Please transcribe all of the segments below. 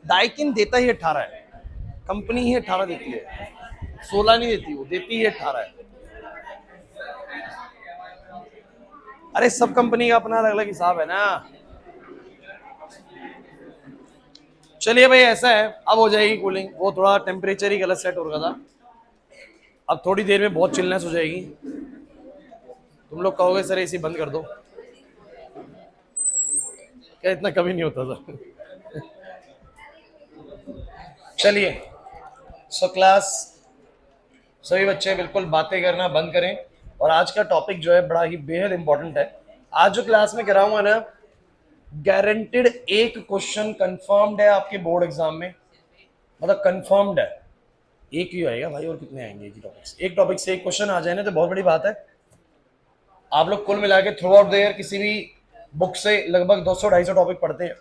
Daikin देता ही 18 है, company ही 18 देती है, 16 नहीं देती, वो देती ही 18 है। अरे सब कंपनी का अपना अलग अलग हिसाब है ना। चलिए भाई, ऐसा है, अब हो जाएगी कूलिंग, वो थोड़ा टेम्परेचर ही गलत सेट हो रखा था। अब थोड़ी देर में बहुत चिल्नेस हो जाएगी, तुम लोग कहोगे सर एसी बंद कर दो, क्या इतना कभी नहीं होता था। चलिए, सो क्लास, सभी बच्चे बिल्कुल बातें करना बंद करें, और आज का टॉपिक जो है बड़ा ही बेहद इंपॉर्टेंट है। आज जो क्लास में कराऊंगा ना, गारंटेड एक क्वेश्चन कंफर्म्ड है आपके बोर्ड एग्जाम में, मतलब कंफर्म्ड है, एक ही आएगा भाई, और कितने आएंगे? एक टॉपिक से एक क्वेश्चन आ जाए ना तो बहुत बड़ी बात है। आप लोग कुल मिला के थ्रू आउट द ईयर किसी भी बुक से लगभग 200-250 टॉपिक पढ़ते हैं,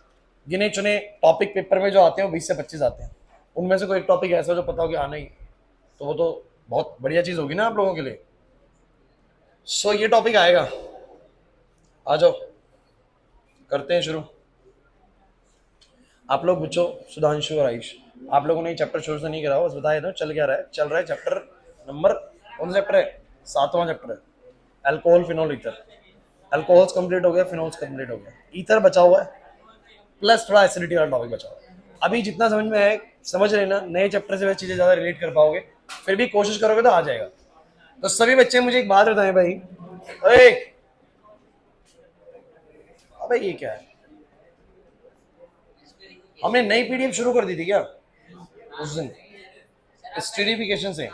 गिने चुने टॉपिक पेपर में जो आते हैं वो 20 से 25 आते हैं, उनमें से कोई एक टॉपिक ऐसा जो पता हो कि आना ही, तो वो तो बहुत बढ़िया चीज होगी ना आप लोगों के लिए। सो ये टॉपिक आएगा, आ जाओ करते हैं शुरू। आप लोग बच्चों, सुधांशु और आयुष, आप लोगों ने चैप्टर शुरू से नहीं करा हो, बस बताया था चल क्या रहा है। चल रहा है चैप्टर नंबर, कौन सा चैप्टर है? 7वां चैप्टर है, alcohol phenol ether. Alcohols complete हो गया, फिनोल्स कंप्लीट हो गया, ईथर बचा हुआ है, प्लस थोड़ा एसिडिटी वाला टॉपिक बचा हुआ है। अभी जितना समझ में है समझ लेना, नए चैप्टर से वह चीजें ज्यादा रिलेट कर पाओगे, फिर भी कोशिश करोगे तो आ जाएगा। तो सभी बच्चे मुझे एक बात बताएं भाई, अबे ये क्या है? हमने नई पीडीएफ शुरू कर दी थी क्या उस दिन स्टेरिफिकेशन से?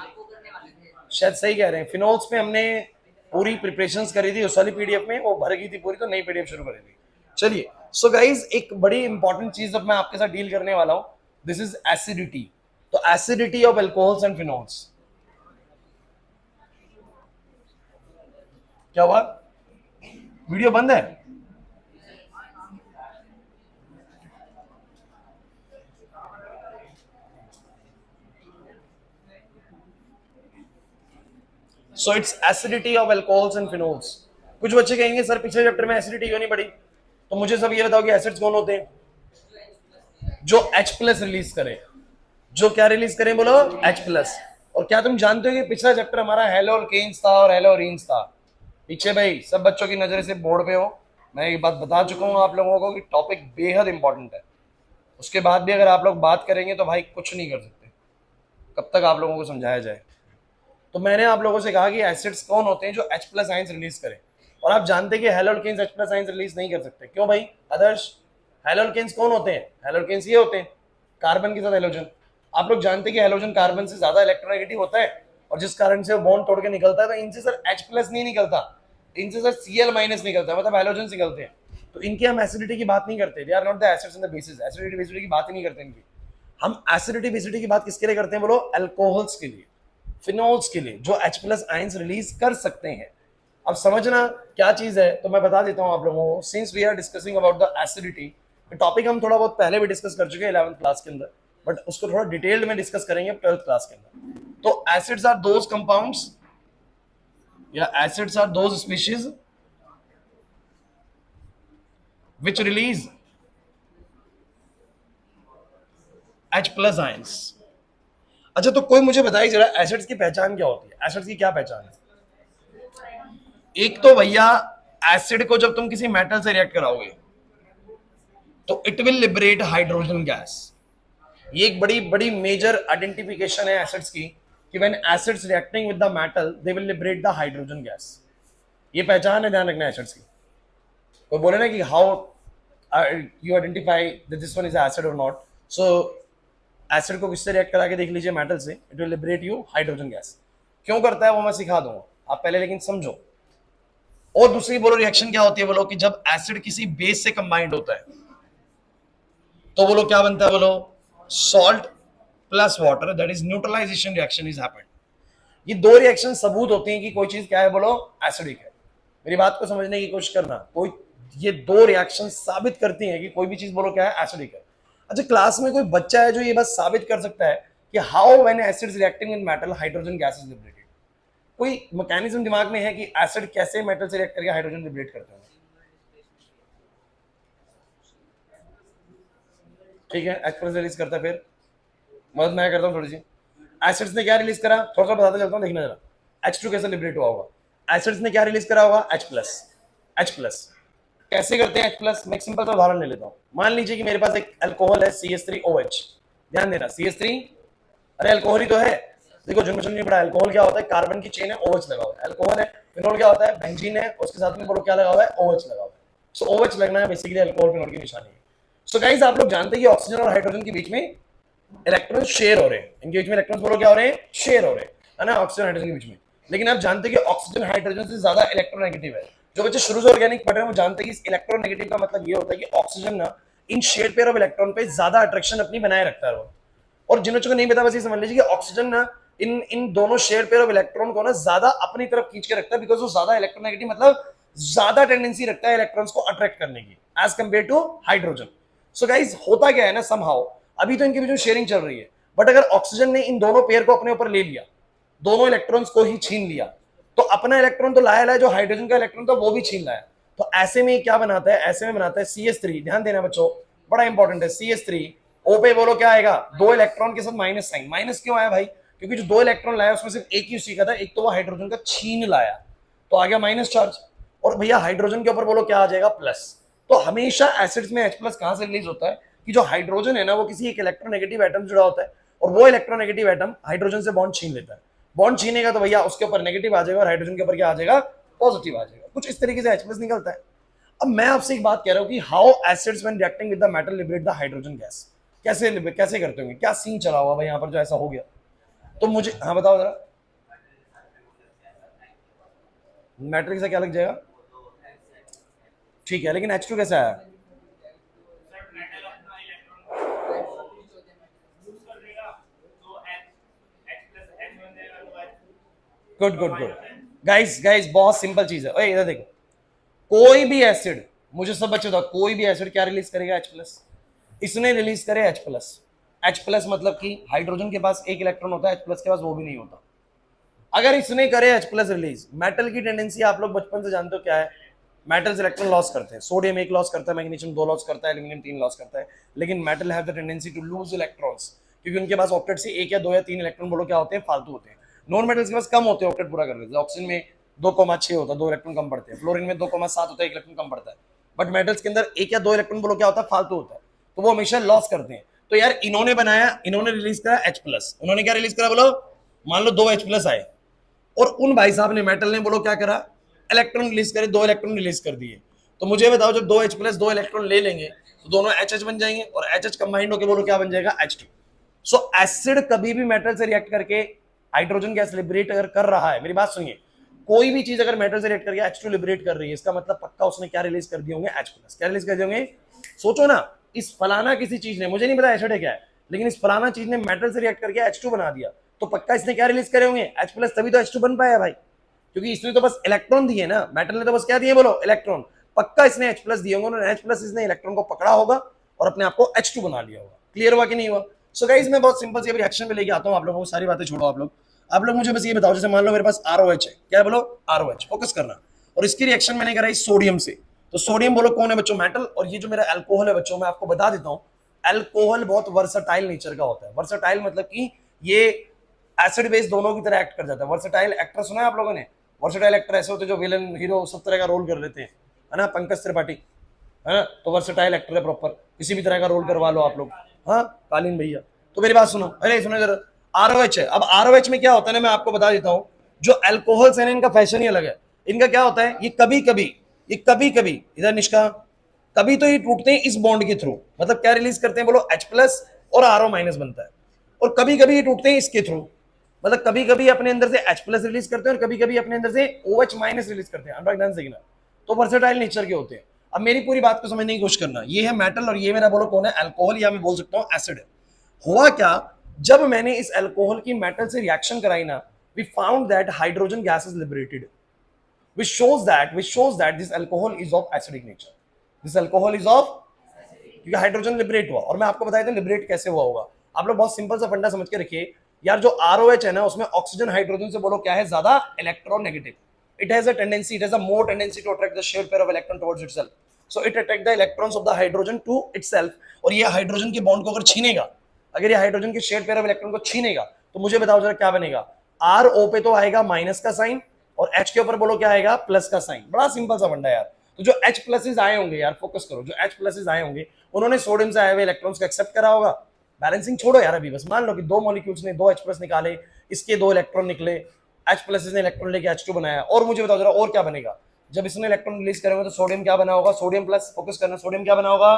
शायद सही कह रहे हैं, फिनोल्स में हमने पूरी प्रिपरेशंस करी थी, उस वाली पीडीएफ में वो भर गई थी पूरी, तो नई पीडीएफ शुरू करी थी। चलिए, सो गाइज एक बड़ी इंपॉर्टेंट चीज अब मैं आपके साथ डील करने वाला हूं, दिस इज एसिडिटी। तो acidity of alcohols and phenols. क्या हुआ? वीडियो बंद है? So it's acidity of alcohols and phenols. कुछ बच्चे कहेंगे सर पिछले चैप्टर में एसिडिटी क्यों नहीं पड़ी? तो मुझे सब ये बताओ कि एसिड्स कौन होते हैं? जो H+ रिलीज करें। जो क्या रिलीज करें बोलो? H+। और क्या तुम जानते हो कि पिछला चैप्टर हमारा हेलोकेन्स था और हेलोरीन्स था? पीछे भाई सब बच्चों की नजर से बोर्ड पे हो, मैं ये बात बता चुका हूं आप लोगों को कि टॉपिक बेहद इंपॉर्टेंट है। उसके बाद भी अगर आप लोग बात करेंगे तो भाई कुछ नहीं कर सकते, कब तक आप लोगों को समझाया जाए। तो मैंने आप लोगों से कहा कि एसिड्स कौन होते हैं जो H+ आयंस रिलीज करें, और आप जानते हैं कि हेलोकेन्स H+ आयंस रिलीज नहीं कर सकते। क्यों भाई आदर्श? हेलोकेन्स कौन होते हैं? हेलोकेन्स ये होते हैं कार्बन के साथ हेलोजन। आप लोग जानते हैं कि हेलोजन कार्बन से ज्यादा इलेक्ट्रोनेगेटिव होता है, और जिस कारण से वो बॉन्ड तोड़ के निकलता है, तो इनसे सर H+ नहीं निकलता, इनसे सर Cl- निकलता है, मतलब हेलोजन निकलते हैं। तो इनकी हम एसिडिटी की बात नहीं करते, they are not the acids in the bases, acidity basidity की बात ही नहीं करते इनकी। हम एसिडिटी बेसिडिटी की बात किसके लिए करते हैं बोलो? अल्कोहल्स के लिए, फिनोल्स के लिए, जो H+ आयंस रिलीज कर सकते हैं। अब समझना क्या चीज है, तो मैं बता देता हूं आप लोगों को। Since we are discussing about the acidity, topic हम थोड़ा बहुत पहले भी डिस्कस कर चुके हैं 11th क्लास के अंदर, बट उसको थोड़ा डिटेल्ड में डिस्कस करेंगे 12th क्लास के अंदर। तो एसिड्स आर दोज कंपाउंड्स, या acids are those species which release H+ ions. अच्छा, तो कोई मुझे बताइए जरा, एसिड्स की पहचान क्या होती है? एसिड्स की क्या पहचान है? एक तो भैया, एसिड को जब तुम किसी मेटल से रिएक्ट कराओगे तो it will liberate hydrogen gas. ये एक बड़ी बड़ी मेजर आइडेंटिफिकेशन है एसिड्स की, कि when acids reacting with the metal they will liberate the hydrogen gas. ये पहचान है, ध्यान रखना एसिड्स की। कोई बोले ना कि how you identify that this one is acid और नॉट, सो एसिड को किससे रिएक्ट करा के देख लीजिए, मेटल से, it will liberate you hydrogen gas. क्यों करता है वो मैं सिखा दूंगा, आप पहले लेकिन समझो। और दूसरी बोलो रिएक्शन क्या होती है बोलो, कि जब एसिड किसी बेस से कंबाइंड होता है तो बोलो क्या बनता है बोलो? Salt plus water, that is neutralization reaction is happened. ये दो रिएक्शन सबूत होती हैं कि कोई चीज क्या है बोलो? एसिडिक है। मेरी बात को समझने की कोशिश करना, कोई ये दो रिएक्शन साबित करती हैं कि कोई भी चीज बोलो क्या है? एसिडिक है। अच्छा, क्लास में कोई बच्चा है जो ये बस साबित कर सकता है कि how when acids reacting in metal hydrogen gas is liberated? कोई मैकेनिज्म दिमाग में है कि एसिड कैसे मेटल से रिएक्ट करके हाइड्रोजन लिबरेट करते हैं? ठीक है, H प्लस रिलीज करता है, फिर मदद मैं करता हूँ थोड़ी सी। एसिड्स ने क्या रिलीज करा, थोड़ा सा बताता चलता हूँ, देखना जरा H2 कैसे लिबरेट हुआ होगा। एसिड्स ने क्या रिलीज करा होगा, H प्लस। H प्लस कैसे करते हैं H प्लस, मैं एक सिंपल सा उदाहरण ले लेता हूँ। मान लीजिए कि मेरे पास एक अल्कोहल है CH3OH, ध्यान देना CH3, अरे अल्कोहल ही तो है, देखो जुम्मन नहीं पड़ा। अल्कोहल क्या होता है, कार्बन की चेन है, OH लगा हुआ है। अल्कोहल है, फिनोल क्या होता है, बेंजीन है, उसके साथ में बोलो क्या लगा हुआ है, OH लगा हुआ है। सो OH लगना है बेसिकली अल्कोहल फिनोल की निशानी है। सो गाइस आप लोग जानते हैं कि ऑक्सीजन और हाइड्रोजन के बीच में इलेक्ट्रॉन शेयर हो रहे हैं, इनके बीच में इलेक्ट्रॉन बोलो क्या हो रहे हैं, शेयर हो रहे हैं, है ना, ऑक्सीजन हाइड्रोजन के बीच में। लेकिन आप जानते हैं कि ऑक्सीजन हाइड्रोजन से ज्यादा इलेक्ट्रोनेगेटिव है। जो बच्चे शुरू से ऑर्गेनिक पढ़ रहे हैं वो जानते हैं कि इलेक्ट्रोनेगेटिव का मतलब ये होता है कि ऑक्सीजन ना इन शेयर पेयर ऑफ इलेक्ट्रॉन पे ज्यादा अट्रैक्शन अपनी बनाए रखता है वो। और जिन बच्चों को नहीं पता बस ये समझ लीजिए कि ऑक्सीजन ना इन इन दोनों शेयर पेयर ऑफ इलेक्ट्रॉन को ना ज्यादा अपनी तरफ खींच के रखता है, बिकॉज वो ज्यादा इलेक्ट्रोनेगेटिव मतलब ज्यादा टेंडेंसी रखता है इलेक्ट्रॉन्स को अट्रैक्ट करने की as compare to hydrogen. So guys होता क्या है ना, समहाउ अभी तो इनके बीच में शेयरिंग चल रही है, बट अगर ऑक्सीजन ने इन दोनों पेयर को अपने ऊपर ले लिया, दोनों इलेक्ट्रॉन्स को ही छीन लिया, तो अपना इलेक्ट्रॉन तो लाया लाया, जो हाइड्रोजन का इलेक्ट्रॉन था वो भी छीन लाया। तो ऐसे में क्या बनाता है, ऐसे में बनाता है CH3, ध्यान देना बच्चों, बड़ा इंपॉर्टेंट है। CH3 O पे बोलो क्या आएगा, दो इलेक्ट्रॉन के साथ माइनस साइन। माइनस क्यों आया भाई, क्योंकि जो दो इलेक्ट्रॉन लाया उसमें सिर्फ एक ही उसी का था, एक तो वो हाइड्रोजन का छीन लाया, तो आ गया माइनस चार्ज। और भैया हाइड्रोजन के ऊपर बोलो क्या आ जाएगा, प्लस। तो हमेशा एसिड्स में H प्लस कहां से रिलीज होता है कि जो हाइड्रोजन है ना वो किसी एक इलेक्ट्रोनेगेटिव एटम जुड़ा होता है, और वो इलेक्ट्रोनेगेटिव एटम हाइड्रोजन से बॉन्ड छीन लेता है। बॉन्ड छीनेगा तो भैया उसके ऊपर नेगेटिव आ जाएगा और हाइड्रोजन के ऊपर क्या आ जाएगा, पॉजिटिव आ जाएगा। कुछ इस तरीके से H प्लस निकलता है। अब मैं आपसे एक बात कह रहा हूं कि how acids when reacting with the metal liberate the hydrogen gas, कैसे कैसे करते होंगे, क्या सीन चला हुआ भाई यहाँ पर जो ऐसा हो गया। तो मुझे हाँ बताओ जरा, मैट्रिक्स से क्या लग जाएगा, ठीक है, लेकिन H2 कैसा आया, good good good. Guys guys बहुत सिंपल चीज है, ओए इधर देखो, कोई भी एसिड, मुझे सब बच्चे बताओ, कोई भी एसिड क्या रिलीज करेगा, H प्लस। इसने रिलीज करे H प्लस। H प्लस मतलब कि हाइड्रोजन के पास एक इलेक्ट्रॉन होता है, H प्लस के पास वो भी नहीं होता। अगर इसने करे H प्लस रिलीज, मेटल की टेंडेंसी आप लोग बचपन से जानते हो क्या है, मेटल्स इलेक्ट्रॉन लॉस करते हैं। सोडियम एक लॉस करता है, मैग्नीशियम दो लॉस करता है, एल्यूमिनियम तीन लॉस करता है। लेकिन metal have the tendency to lose electrons, क्योंकि उनके पास ऑक्टेट से एक या दो या तीन इलेक्ट्रॉन बोलो क्या होते हैं, फालतू होते हैं। नॉन मेटल्स के पास कम होते हैं ऑक्टेट पूरा कर लेते हैं। ऑक्सीजन में 2,6 होता है, 2 इलेक्ट्रॉन कम पड़ते हैं। फ्लोरीन में 2,7 होता है, 1 इलेक्ट्रॉन कम पड़ता है। बट मेटल्स के अंदर एक या दो इलेक्ट्रॉन बोलो क्या होता है, फालतू होता है, तो वो हमेशा लॉस करते हैं। तो यार इन्होंने बनाया, इन्होंने रिलीज करा H प्लस, उन्होंने क्या रिलीज करा बोलो, मान लो 2 H प्लस आए, और उन भाई साहब ने मेटल ने बोलो क्या करा, इलेक्ट्रॉन रिलीज करे, 2 इलेक्ट्रॉन रिलीज कर दिए। तो मुझे बताओ जब 2 H प्लस 2 इलेक्ट्रॉन ले लेंगे तो दोनों HH बन जाएंगे, और HH कंबाइंड होकर बोलो क्या बन जाएगा, H2। सो एसिड कभी भी मेटल से रिएक्ट करके हाइड्रोजन गैस लिबरेट अगर कर रहा है, मेरी बात सुनिए, कोई भी चीज अगर मेटल से रिएक्ट करके H2 लिबरेट कर रही है, इसका मतलब पक्का उसने क्या रिलीज कर दिए होंगे, H प्लस। क्या रिलीज कर दिए होंगे, सोचो ना, इस फलाना किसी चीज ने, मुझे नहीं पता एसिड है क्या है, लेकिन इस फलाना चीज ने मेटल से रिएक्ट करके H2 बना दिया, तो पक्का इसने क्या रिलीज करे होंगे, H प्लस, तभी तो H2 बन पाया भाई, क्योंकि इसने तो बस इलेक्ट्रॉन दिए ना, मेटल ने तो बस क्या दिए बोलो, इलेक्ट्रॉन। पक्का इसने H प्लस दिए होंगे, और H प्लस इसने इलेक्ट्रॉन को पकड़ा होगा और अपने आप को H2 बना लिया होगा। क्लियर हुआ कि नहीं हुआ। सो गाइस मैं बहुत सिंपल सी रिएक्शन पे लेके आता हूं आप लोगों को, सारी बातें छोड़ो आप लोग मुझे बस ये बताओ, जैसे मान लो मेरे पास ROH है, क्या बोलो, ROH, फोकस करना, और इसकी रिएक्शन मैंने कराई सोडियम से, तो सोडियम बोलो कौन है बच्चों, मेटल। और ये जो मेरा अल्कोहल है बच्चों, मैं आपको बता देता हूं, अल्कोहल बहुत वर्सटाइल नेचर का होता है। वर्सटाइल मतलब कि ये एसिड बेस दोनों की तरह एक्ट कर जाता है। वर्सटाइल एक्टर सुना है आप लोगों ने, वर्सटाइल एक्टर ऐसे होते हैं जो विलन हीरो सब तरह का रोल कर लेते हैं, है ना, पंकज त्रिपाठी, है ना, तो वर्सटाइल एक्टर है प्रॉपर, किसी भी तरह का रोल करवा लो आप लोग। हाँ कालीन भैया, तो मेरी बात सुनो, अरे सुनो जरा, ROH है। अब ROH में क्या होता है ना, मैं आपको बता देता हूं, जो अल्कोहल्स है ना इनका फैशन ही अलग है। इनका क्या होता है, ये कभी कभी इधर निष्का, कभी तो ये टूटते हैं इस बॉन्ड के थ्रू, मतलब क्या रिलीज करते हैं बोलो, H प्लस और RO माइनस बनता है। और कभी कभी ये टूटते हैं इसके थ्रू, मतलब कभी कभी अपने अंदर से H प्लस रिलीज करते हैं और कभी कभी अपने अंदर से OH माइनस रिलीज करते हैं। अनुराग ध्यान से देखना, तो वर्सेटाइल नेचर के होते हैं। अब मेरी पूरी बात को समझने की कोशिश करना, ये है मेटल और ये मेरा बोलो कौन है, अल्कोहल, या मैं बोल सकता हूँ एसिड है। हुआ क्या, जब मैंने इस अल्कोहल की मेटल से रिएक्शन कराई ना, we found that hydrogen gas is liberated, which shows that this alcohol is of acidic nature, this alcohol is of, क्योंकि हाइड्रोजन लिबरेट हुआ। और मैं आपको बताया था लिबरेट कैसे हुआ होगा, आप लोग बहुत सिंपल सा फंडा समझ के रखिए यार, जो ROH है ना उसमें ऑक्सीजन हाइड्रोजन से बोलो क्या है, ज्यादा electronegative, it has a more tendency to attract the shared pair of electron towards itself. So it attract the electrons of the hydrogen to itself, और ये हाइड्रोजन के बॉन्ड को अगर छीनेगा, अगर ये हाइड्रोजन के शेयर पेयर ऑफ इलेक्ट्रॉन को छीनेगा, तो मुझे बताओ जरा क्या बनेगा, आर ओ पे तो आएगा माइनस का साइन, और एच के ऊपर बोलो क्या आएगा, प्लस का साइन। बड़ा सिंपल सा फंडा यार। तो जो एच प्लसेस आए होंगे यार, फोकस करो, जो एच प्लसेस आए होंगे उन्होंने सोडियम से आए हुए इलेक्ट्रॉन्स को एक्सेप्ट करा होगा। बैलेंसिंग छोड़ो यार, अभी बस मान लो कि दो मॉलिक्यूल्स ने दो एच प्लस निकाले, इसके दो इलेक्ट्रॉन निकले, एच प्लस ने इलेक्ट्रॉन लेके H2 बनाया, और मुझे बताओ जरा और क्या बनेगा, जब इसने इलेक्ट्रॉन रिलीज करेंगे तो सोडियम क्या बना होगा, सोडियम प्लस, फोकस करना, सोडियम क्या बना होगा,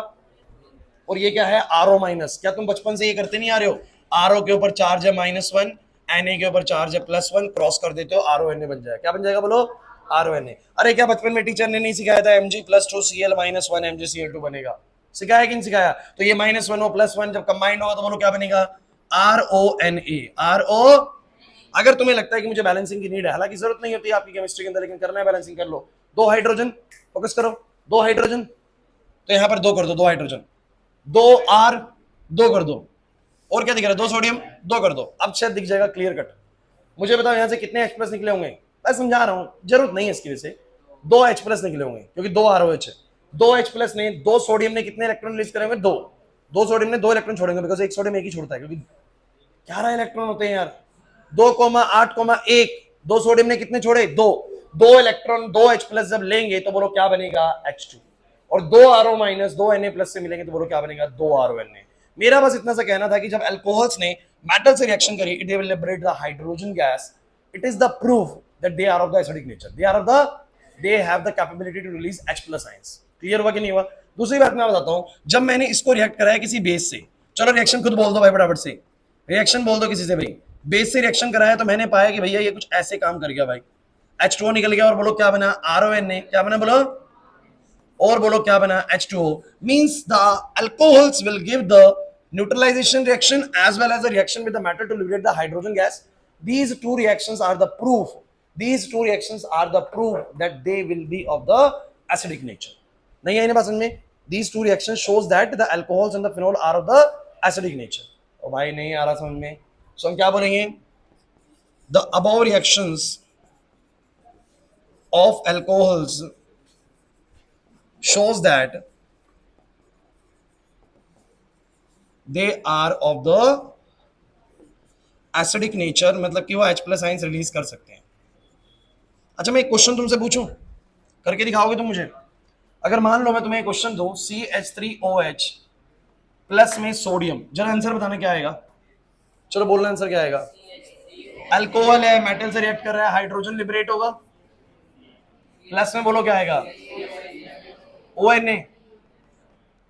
और ये क्या है, RO माइनस। क्या तुम बचपन से ये करते नहीं आ रहे हो, RO के ऊपर चार्ज है -1, Na के ऊपर चार्ज है +1, क्रॉस कर देते हो RONA बन जाएगा। क्या बन जाएगा बोलो, RONA। अरे क्या बचपन में टीचर ने नहीं सिखाया था Mg+2Cl -1 MgCl2 बनेगा, सिखाया कि नहीं सिखाया? तो ये -1 और +1 जब कंबाइंड होगा तो बोलो क्या बनेगा, RONA। RO, अगर तुम्हें लगता है कि मुझे बैलेंसिंग की नीड है, हालांकि जरूरत नहीं होती आपकी केमिस्ट्री के अंदर, लेकिन करना है बैलेंसिंग कर लो। दो हाइड्रोजन, फोकस करो, दो हाइड्रोजन, तो यहां पर दो कर दो, दो हाइड्रोजन, दो R, दो कर दो, और क्या दिख रहा है, दो सोडियम, दो कर दो। अब शायद दिख जाएगा क्लियर कट। मुझे बताओ यहां से कितने H+ निकले होंगे, मैं समझा रहा हूं, जरूरत नहीं है इसकी वजह से, दो H+ निकले होंगे क्योंकि दो ROH है। दो H+ ने, दो सोडियम ने कितने इलेक्ट्रॉन रिलीज करेंगे, दो, दो सोडियम ने दो इलेक्ट्रॉन छोड़ेंगे, बिकॉज एक सोडियम एक ही छोड़ता है, क्योंकि 11 इलेक्ट्रॉन होते हैं यार, 2,8,1, दो सोडियम ने कितने छोड़े, दो, दो इलेक्ट्रॉन दो H+ जब लेंगे तो बोलो क्या बनेगा, H2, और दो RO- दो Na+ से मिलेंगे तो बोलो क्या बनेगा, दो RONA। मेरा बस इतना सा कहना था कि जब अल्कोहल्स ने मेटल से रिएक्शन करी, it will liberate the hydrogen gas, it is the proof that they are of the acidic nature, they have the capability to release H+ ions. Clear हुआ कि नहीं हुआ? दूसरी बात मैं बताता हूं, जब मैंने इसको रिएक्ट कराया किसी बेस से, चलो रिएक्शन खुद बोल दो भाई फटाफट से, रिएक्शन बोल दो किसी से भाई, बेस से रिएक्शन कराया तो मैंने पाया कि भैया ये कुछ ऐसे काम कर गया भाई, H2O निकल गया, और बोलो क्या बना, RONA। क्या बना बोलो, और बोलो क्या बना, H2O। Means the alcohols will give the neutralization reaction as well as the reaction with the metal to liberate the hydrogen gas. These two reactions are the proof, these two reactions are the proof that they will be of the acidic nature. नहीं है ना बात समझ में? These two reactions shows that the alcohols and the phenol are of the acidic nature. ओ भाई नहीं आ रहा समझ में, so हम क्या बोलेंगे, the above reactions of alcohols shows that they are of the acidic nature, मतलब कि वो H+ आयंस रिलीज कर सकते हैं। अच्छा मैं एक क्वेश्चन तुमसे पूछूं, करके दिखाओगे तुम मुझे? अगर मान लो मैं तुम्हें एक क्वेश्चन दूं, CH3OH प्लस में सोडियम, जरा आंसर बताना क्या आएगा, चलो बोलना आंसर क्या आएगा, अल्कोहल है, मेटल से रिएक्ट कर रहा है, हाइड्रोजन लिबरेट होगा, प्लस में बोलो क्या आएगा, ONA।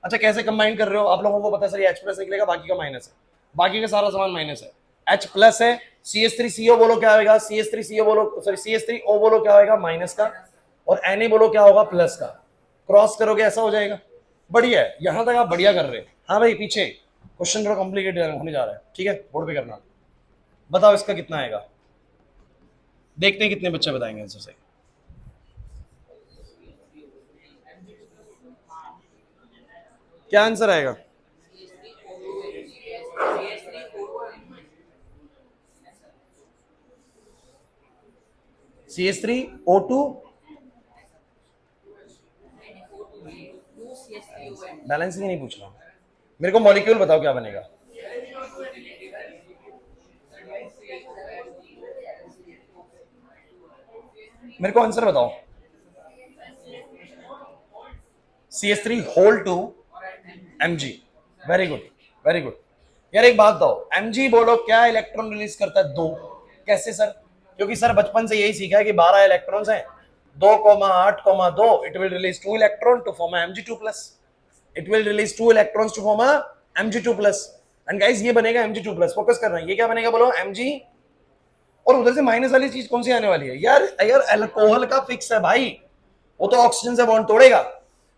अच्छा कैसे कंबाइन कर रहे हो, आप लोगों को पता है सर ये H+ निकलेगा, बाकी का माइनस है, बाकी का सारा सामान माइनस है, H+ है, CH3CO बोलो क्या आएगा, CH3CO बोलो, सॉरी CH3O बोलो क्या आएगा, माइनस का, और Na बोलो क्या होगा, प्लस का, क्रॉस करोगे ऐसा हो जाएगा। बढ़िया है, यहां तक आप बढ़िया कर रहे हैं। हाँ भाई पीछे क्वेश्चन थोड़ा कॉम्प्लिकेटेड होने जा रहा है, ठीक है, बोर्ड पे करना। बताओ इसका कितना आएगा, देखते हैं कितने बच्चे बताएंगे आंसर से। क्या आंसर आएगा, CH3O2, बैलेंसिंग नहीं पूछ रहा, मेरे को मॉलिक्यूल बताओ क्या बनेगा। मेरे को आंसर बताओ, CH3 Mg, very good, very good. यार एक बात बताओ, Mg बोलो क्या इलेक्ट्रॉन रिलीज करता है, दो, कैसे सर? क्योंकि सर बचपन से यही सीखा है कि 12 इलेक्ट्रॉन्स हैं, 2,8,2, it will release 2 electron to form Mg2+, it will release 2 electrons to form Mg2+, and guys ये बनेगा Mg2+, फोकस करना है, ये क्या बनेगा बोलो, Mg, और उधर से माइनस वाली चीज कौन सी आने वाली है यार, अगर अल्कोहल का फिक्स है भाई, वो तो ऑक्सीजन से बॉन्ड तोड़ेगा,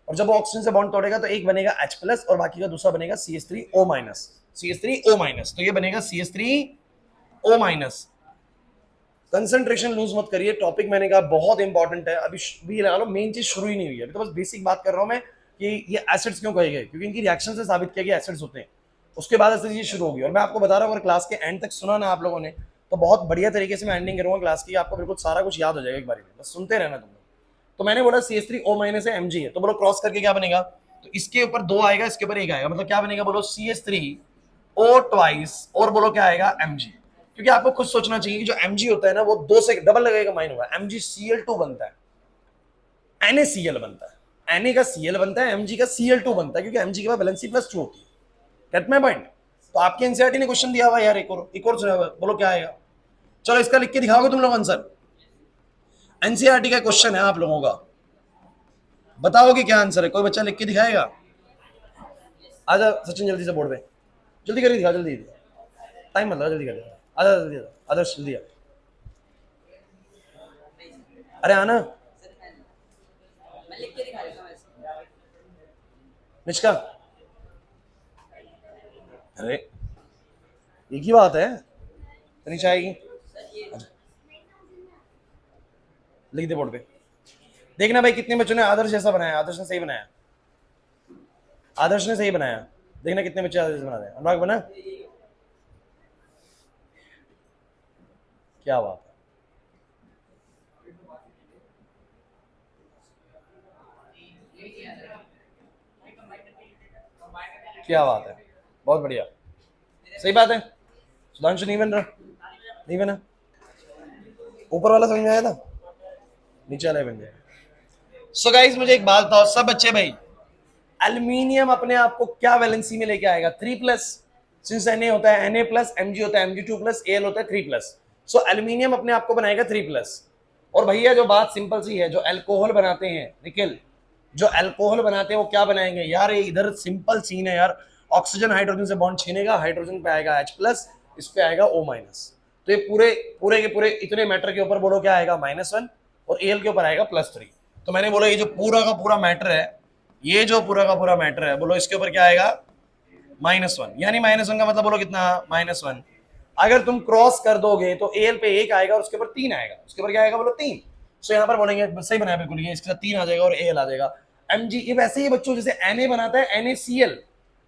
और जब वो ऑक्सीजन से बॉन्ड तोड़ेगा तो एक बनेगा H+ और बाकी का दूसरा बनेगा CH3O-, CH3O-, तो ये बनेगा CH3O-। कंसंट्रेशन लूज मत करिए, टॉपिक मैंने कहा बहुत इंपॉर्टेंट है, अभी भी लगा लो, मेन चीज शुरू ही नहीं हुई है, अभी तो बस बेसिक बात कर रहा हूं मैं कि ये एसिड्स क्यों कहे गए, क्योंकि इनकी रिएक्शन से साबित किया गया एसिड्स होते हैं, उसके बाद ऐसी चीज शुरू होगी। और मैं आपको बता रहा हूँ, अगर क्लास के एंड तक सुना ना आप लोगों ने, तो बहुत बढ़िया तरीके से मैं एंडिंग करूंगा क्लास की, आपको बिल्कुल सारा कुछ याद हो जाएगा एक बार में, बस सुनते रहना तुम लोग। तो मैंने बोला CH3O माइनस है Mg है, तो बोलो क्रॉस करके क्या बनेगा, तो इसके ऊपर 2 आएगा, इसके ऊपर 1 आएगा, मतलब क्या बनेगा बोलो CH3O ट्वाइस और बोलो क्या आएगा Mg। क्योंकि आपको खुद सोचना चाहिए कि जो Mg होता है ना वो 2 से डबल लगेगा माइन होगा, MgCl2 बनता है, NaCl बनता है, Na का Cl बनता है, Mg का Cl2 बनता है, क्योंकि Mg के बाद वैलेंसी +2 होती है। Gate my point. तो आपके एनसीईआरटी ने क्वेश्चन दिया हुआ यार, एक और सुना हुआ, बोलो क्या आएगा। चलो इसका लिख के दिखाओगे तुम लोग आंसर। एनसीईआरटी का क्वेश्चन है आप लोगों का, बताओगे क्या आंसर है, कोई बच्चा लिख के दिखाएगा। आजा सचिन जल्दी से बोर्ड पे, जल्दी करके दिखा, जल्दी टाइम मत लगा, जल्दी कर, आजा जल्दी, आदर्श जल्दी आ, अरे आना निष्का, अरे एक ही बात है, नीचे आएगी, लिख दे बोर्ड पे। देखना भाई कितने बच्चों ने आदर्श जैसा बनाया, आदर्श ने सही बनाया, आदर्श ने सही बनाया, देखना कितने बच्चे आदर्श बना रहे हैं। अनुराग बना, क्या बात है, क्या बात है, बहुत बढ़िया, सही बात है। सुधांशु नहीं बन रहा, नहीं बना, ऊपर वाला समझ में आया था, नीचे वाला बन जाएगा। सो गाइस मुझे एक बात बताओ सब बच्चे भाई, एल्यूमिनियम अपने आप को क्या वैलेंसी में लेके आएगा, 3+, सिंस Na होता है Na+, Mg होता है Mg2+, Al होता है 3+, सो एल्यूमिनियम अपने आप को बनाएगा 3+। और भैया जो बात सिंपल सी है, जो अल्कोहल बनाते हैं निखिल, जो अल्कोहल बनाते हैं वो क्या बनाएंगे यार, ये इधर सिंपल सीन है यार, ऑक्सीजन हाइड्रोजन से बॉन्ड छीनेगा, हाइड्रोजन पे आएगा H+, इस पे आएगा O-। तो ये पूरे पूरे के पूरे इतने मैटर के ऊपर बोलो क्या आएगा -1 और Al के ऊपर आएगा +3। तो मैंने बोला ये जो पूरा का पूरा मैटर है, ये जो पूरा का पूरा मैटर है बोलो इसके ऊपर क्या आएगा -1, यानी -1 का मतलब बोलो कितना -1। अगर तुम क्रॉस कर दोगे तो Al पे 1 आएगा और उसके ऊपर 3 आएगा, उसके ऊपर क्या आएगा बोलो 3। सो यहाँ पर बोलेंगे सही बनाया बिल्कुल, ये इसके साथ 3 आ जाएगा और Al आ जाएगा। Mg ये वैसे ही बच्चों जैसे Na बनाता है NaCl,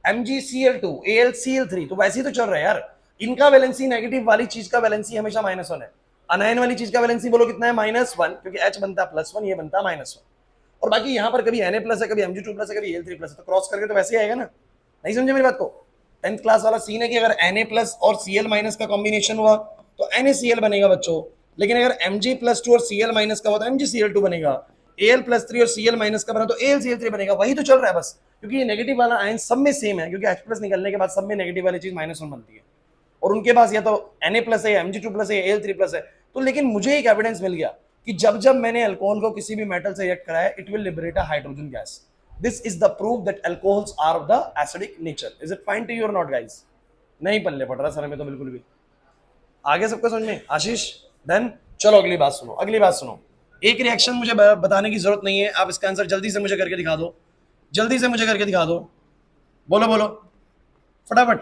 MgCl2, AlCl3, तो वैसे ही तो चल रहा है यार। इनका वैलेंसी नेगेटिव वाली चीज का वैलेंसी हमेशा -1 है, अनायन वाली चीज का वैलेंसी बोलो कितना है -1, क्योंकि H बनता है +1, ये बनता है -1। और बाकी यहाँ पर कभी Na+ है, कभी Mg2+ है, कभी Al3+ है, तो क्रॉस करके तो वैसे ही आएगा ना। नहीं समझे मेरी बात को। 10th क्लास वाला सीन है कि अगर Na+ और Cl- का कॉम्बिनेशन हुआ तो NaCl बनेगा बच्चों, लेकिन अगर Mg+2 और Cl- का हुआ तो MgCl2 बनेगा, Al+3 और Cl- का बना तो AlCl3 बनेगा। वही तो चल रहा है बस, क्योंकि ये नेगेटिव वाला आयन सब में सेम है, क्योंकि H+ निकलने के बाद सब में नेगेटिव वाली चीज -1 बनती है, और उनके पास या तो Na+ है, Mg2+ है, Al3+ है। तो लेकिन मुझे एक एविडेंस मिल गया कि जब जब मैंने अल्कोहल को किसी भी मेटल से रिएक्ट कराया, it will liberate a hydrogen gas. This is the proof that alcohols are of the acidic nature. Is it fine to you or not guys? नहीं पल्ले पड़ रहा सर में तो बिल्कुल भी। आगे सबको समझ में? आशीष डन। चलो अगली बात सुनो, अगली बात सुनो। एक रिएक्शन मुझे बताने की जरूरत नहीं है, आप इसका आंसर जल्दी से मुझे करके दिखा दो, जल्दी से मुझे करके दिखा दो, बोलो बोलो फटाफट।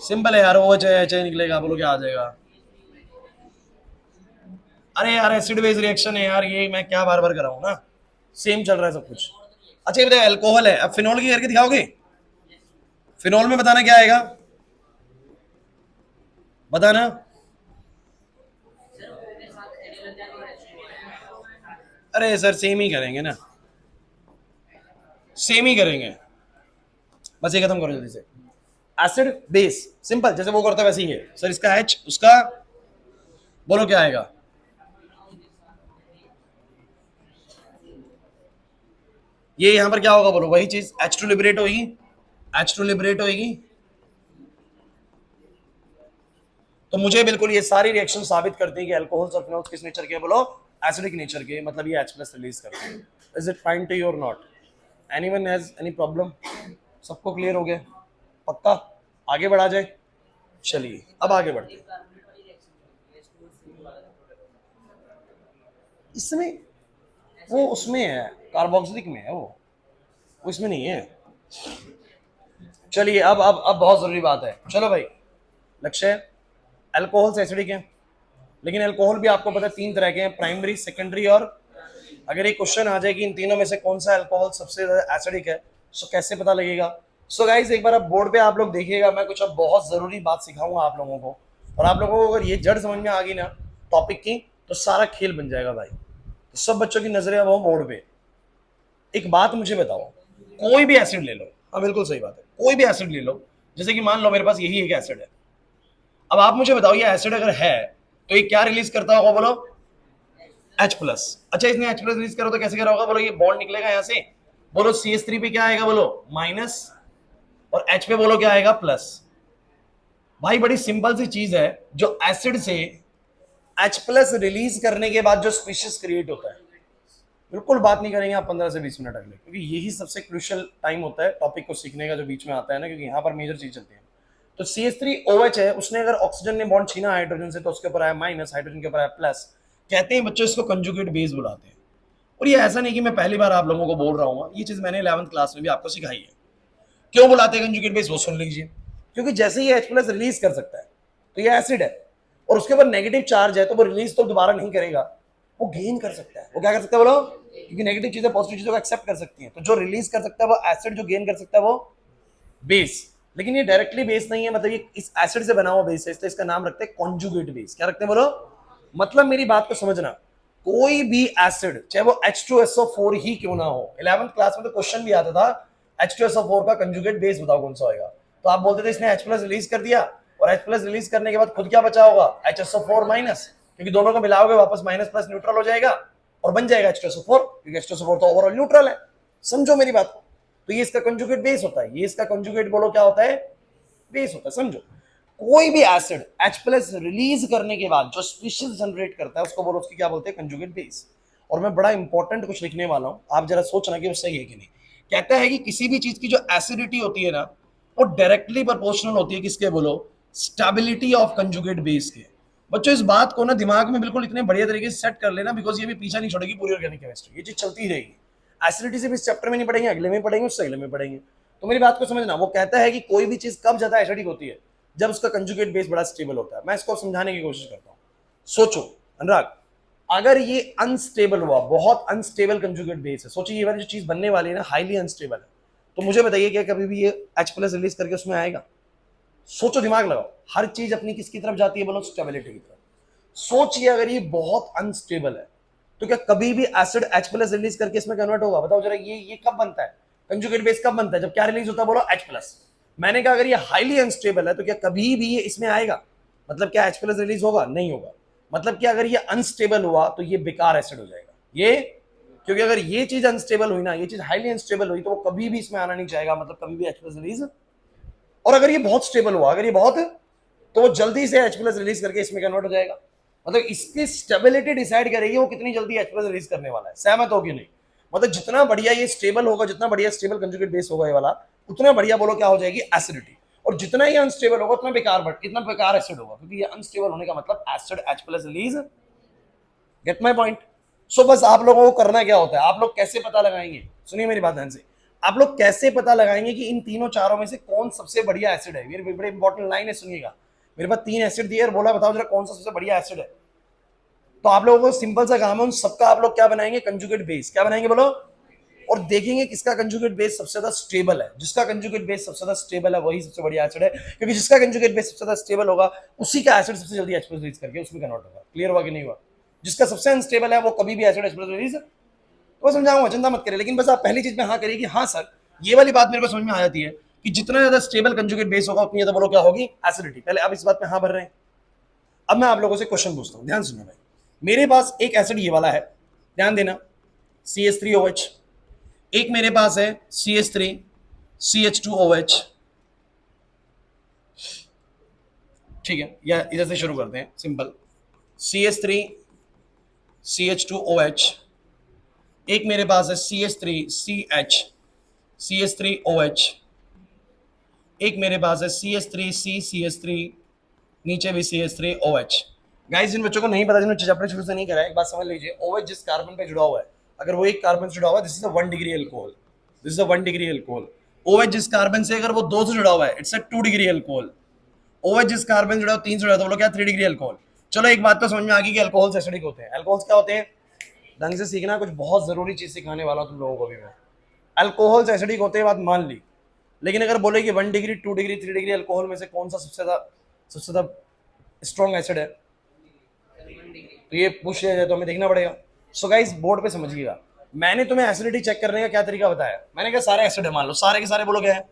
सिंपल है यार, वो चाहे निकलेगा, बोलो क्या आ जाएगा। अरे यार एसिड बेस रिएक्शन है यार, ये मैं क्या बार बार कराऊं ना, सेम चल रहा है सब कुछ। अच्छा ये बताओ अल्कोहल है, अब फिनोल की करके दिखाओगे? फिनोल में बताना क्या आएगा, बताना। अरे सर सेम ही करेंगे ना, सेम ही करेंगे, बस ये खत्म करो जल्दी से। एसिड बेस सिंपल, जैसे वो करता है वैसे ही है सर। इसका H, उसका बोलो क्या आएगा, ये यहां पर क्या होगा बोलो, वही चीज H2 लिबरेट होगी, H2 लिबरेट होगी। तो मुझे बिल्कुल ये सारी रिएक्शन साबित करती है कि अल्कोहल्स और फिनोल्स किस नेचर के, बोलो एसिडिक नेचर के, मतलब ये H+ रिलीज करते हैं। Is it fine to you or not? Anyone has any problem? सबको क्लियर हो गया? पक्का आगे बढ़ा जाए? चलिए अब आगे बढ़ते हैं। इसमें वो उसमें है, कार्बोक्सिलिक में है वो इसमें नहीं है। चलिए अब बहुत जरूरी बात है, चलो भाई लक्ष्य, अल्कोहल्स एसिडिक हैं, लेकिन अल्कोहल भी आपको पता है 3 तरह के हैं, प्राइमरी, सेकेंडरी और। अगर एक क्वेश्चन आ जाए कि इन तीनों में से कौन सा अल्कोहल सबसे ज्यादा एसिडिक है, सो कैसे पता लगेगा? सो गाइस एक बार अब बोर्ड पे आप लोग देखिएगा, मैं कुछ अब बहुत जरूरी बात सिखाऊंगा आप लोगों को, और आप लोगों को अगर ये जड़ समझ में आ गई ना टॉपिक की, तो सारा खेल बन जाएगा भाई। तो सब बच्चों की नजरें अब वो मोड़ पे। एक बात मुझे बताओ, कोई भी एसिड ले लो, हाँ बिल्कुल सही बात है, कोई भी एसिड ले लो, जैसे कि मान लो मेरे पास यही एक एसिड है। अब आप मुझे बताओ ये एसिड अगर है तो ये क्या रिलीज करता होगा बोलो? H plus. अच्छा इसने H प्लस रिलीज करो तो कैसे करा होगा बोलो? ये बॉन्ड निकलेगा यहां से, बोलो CH3 पे क्या आएगा बोलो? माइनस, और H पे बोलो क्या आएगा? प्लस। भाई बड़ी सिंपल सी चीज है, जो एसिड से H प्लस रिलीज करने के बाद जो स्पीशीज क्रिएट होता है, बिल्कुल बात नहीं करेंगे आप 15 से 20 मिनट अगले, क्योंकि यही सबसे क्रूशियल टाइम होता है टॉपिक को सीखने का जो बीच में आता है ना, क्योंकि यहाँ पर मेजर चीज चलती है। तो CH3OH है, उसने अगर ऑक्सीजन ने बॉन्ड छीना हाइड्रोजन से तो उसके ऊपर आया माइनस, हाइड्रोजन के ऊपर आया प्लस। कहते हैं बच्चों इसको कंजुगेट बेस बुलाते हैं। और ये ऐसा नहीं कि मैं पहली बार आप लोगों को बोल रहा हूँ, ये चीज मैंने 11th क्लास में भी आपको सिखाई है। क्यों बुलाते हैं कंजुगेट बेस वो सुन लीजिए। क्योंकि जैसे ही H प्लस रिलीज कर सकता है तो ये एसिड है, और उसके ऊपर नेगेटिव चार्ज है, तो वो रिलीज तो दोबारा नहीं करेगा, वो गेन कर सकता है। वो क्या कर सकता है बोलो? क्योंकि नेगेटिव चीजें पॉजिटिव चीजों को एक्सेप्ट कर सकती हैं, तो जो रिलीज कर सकता है वो एसिड, जो गेन कर सकता है वो बेस। लेकिन ये डायरेक्टली बेस नहीं है, मतलब ये इस एसिड से बना हुआ बेस है, इसलिए इसका नाम रखते हैं कॉन्जुगेट बेस। क्या रखते हैं बोलो? मतलब मेरी बात को समझना, कोई भी एसिड चाहे वो H2SO4 ही क्यों ना हो, 11th क्लास में तो क्वेश्चन भी आता था H2SO4 का कंजुगेट बेस बताओ कौन सा होगा, तो आप बोलते थे इसने H प्लस रिलीज कर दिया, और H प्लस रिलीज करने के बाद खुद क्या बचा होगा? HSO4 माइनस, क्योंकि दोनों को मिलाओगे वापस माइनस प्लस न्यूट्रल हो जाएगा और बन जाएगा H2SO4, क्योंकि H2SO4 तो ओवरऑल न्यूट्रल है। समझो मेरी बात को। तो ये इसका कंजुगेट बेस होता है, ये इसका कंजुगेट बोलो क्या होता है? बेस होता है। समझो, कोई भी एसिड H प्लस रिलीज करने के बाद जो स्पीशीज जनरेट करता है उसको बोलो, उसकी क्या बोलते हैं? Conjugate base. और मैं बड़ा इंपॉर्टेंट कुछ लिखने वाला हूं, आप जरा सोचना कि वो सही है कि नहीं। कहता है कि किसी भी चीज की जो एसिडिटी होती है ना, वो डायरेक्टली प्रोपोर्शनल होती है किसके बोलो? स्टेबिलिटी ऑफ कंजुगेट बेस के। बच्चों इस बात को ना दिमाग में बिल्कुल इतने बढ़िया तरीके से सेट कर लेना, बिकॉज ये भी पीछा नहीं छोड़ेगी पूरी ऑर्गेनिक केमिस्ट्री, ये चीज चलती रहेगी। एसिडिटी से भी इस चैप्टर में नहीं पढ़ेंगे, अगले में पढ़ेंगे, उससे अगले में पढ़ेंगे। तो मेरी बात को समझना, वो कहता है कि कोई भी चीज कब ज्यादा एसिडिक होती है? जब उसका कंजुगेट बेस बड़ा स्टेबल होता है। मैं इसको समझाने की कोशिश करता हूँ। सोचो अनुराग, अगर ये अनस्टेबल हुआ, बहुत अनस्टेबल कंजुगेट बेस है, सोचिए ये वाली जो चीज बनने वाली है ना, हाईली अनस्टेबल है, तो मुझे बताइए क्या कभी भी ये H प्लस रिलीज करके उसमें आएगा? सोचो, दिमाग लगाओ, हर चीज अपनी किसकी तरफ जाती है बोलो? स्टेबिलिटी की तरफ। सोचिए अगर ये बहुत अनस्टेबल है तो क्या कभी भी एसिड H प्लस रिलीज करके इसमें कन्वर्ट होगा? बताओ जरा, ये कब बनता है? कंजुगेट बेस कब बनता है? जब क्या रिलीज होता है बोलो? H plus. मैंने कहा अगर ये हाईली अनस्टेबल है तो क्या कभी भी ये इसमें आएगा? मतलब क्या H प्लस रिलीज होगा? नहीं होगा। मतलब कि अगर ये अनस्टेबल हुआ तो ये बेकार एसिड हो जाएगा ये, क्योंकि अगर ये चीज अनस्टेबल हुई ना, ये चीज हाईली अनस्टेबल हुई, तो वो कभी भी इसमें आना नहीं चाहेगा, मतलब कभी भी H प्लस रिलीज। और अगर ये बहुत स्टेबल हुआ, अगर ये बहुत, तो वो जल्दी से H प्लस रिलीज करके इसमें कन्वर्ट हो जाएगा। मतलब इसकी स्टेबिलिटी डिसाइड करेगी वो कितनी जल्दी H प्लस रिलीज करने वाला है। सहमत हो कि नहीं? मतलब जितना बढ़िया ये स्टेबल होगा, जितना बढ़िया स्टेबल कंजुगेट बेस होगा ये वाला, उतना बढ़िया बोलो क्या हो जाएगी? एसिडिटी। और जितना ये अनस्टेबल होगा उतना बेकार एसिड होगा, क्योंकि ये अनस्टेबल होने का मतलब acid H plus release. Get my point? So बस आप लोगों को करना क्या होता है, आप लोग कैसे पता लगाएंगे? सुनिए मेरी बात ध्यान से, आप लोग कैसे पता लगाएंगे कि इन तीनों चारों में से कौन सबसे बढ़िया एसिड है? ये बड़ी इंपॉर्टेंट लाइन है, सुनिएगा। मेरे पास 3 एसिड दिए और बोला बताओ जरा कौन सा सबसे बढ़िया एसिड है। तो आप लोगों को सिंपल सा काम है, उन सबका आप लोग क्या बनाएंगे? Conjugate base. क्या बनाएंगे बोलो? और देखेंगे किसका कंजुगेट बेस सबसे ज्यादा स्टेबल है। जिसका कंजुगेट बेस सबसे ज्यादा स्टेबल है वही सबसे बढ़िया एसिड है, क्योंकि जिसका कंजुगेट बेस सबसे ज्यादा स्टेबल होगा उसी का एसिड सबसे जल्दी H प्लस रिलीज करके उसमें कन्वर्ट होगा। क्लियर हुआ कि नहीं हुआ? जिसका सबसे अनस्टेबल है वो कभी भी एसिड H प्लस रिलीज, वो समझाऊंगा, चिंता मत करिए। लेकिन बस आप पहली चीज में हाँ करिए कि हाँ सर, ये वाली बात मेरे को समझ में आ जाती है कि जितना ज्यादा स्टेबल कंजुगेट बेस होगा उतनी ज्यादा बोलो क्या होगी? एसिडिटी। पहले आप इस बात में हाँ भर रहे हैं। अब मैं आप लोगों से क्वेश्चन पूछता हूँ, ध्यान सुनिए भाई। मेरे पास एक एसिड ये वाला है, ध्यान देना, CH3OH। एक मेरे पास है CH3CH2OH। ठीक है, या इधर से शुरू करते हैं सिंपल। CH3CH2OH। एक मेरे पास है CH3OH। एक मेरे पास है CH3CCH3, नीचे भी CH3OH। गाइस इन बच्चों को नहीं पता, जिन्होंने चैप्टर शुरू से नहीं करा है, एक बात समझ लीजिए, OH जिस कार्बन पे जुड़ा हुआ है, अगर वो एक कार्बन से जुड़ा हुआ है, this is a 1 degree alcohol, this is a 1 degree alcohol. OH जिस कार्बन से अगर वो 2 से जुड़ा हुआ है, it's a 2 degree alcohol. OH जिस कार्बन से जुड़ा हुआ 3 से जुड़ा हुआ, तो वो क्या? 3 डिग्री अल्कोहल। चलो एक बात तो समझ में आ गई कि अल्कोहल्स एसिडिक होते हैं। अल्कोहल्स क्या होते हैं? ढंग से सीखना, कुछ बहुत जरूरी चीज सिखाने वाला तुम लोगों को भी मैं। अल्कोहल्स एसिडिक होते हैं, बात मान ली। लेकिन अगर बोले कि 1 डिग्री, 2 डिग्री, 3 डिग्री अल्कोहल में से कौन सा सबसे ज्यादा स्ट्रॉन्ग एसिड है, तो ये पूछ लिया जाए तो हमें देखना पड़ेगा। सो गाइस बोर्ड पे समझिएगा, मैंने तुम्हें एसिडिटी चेक करने का क्या तरीका बताया, मैंने कहा सारे एसिड है, मान लो सारे के सारे, बोलो क्या है,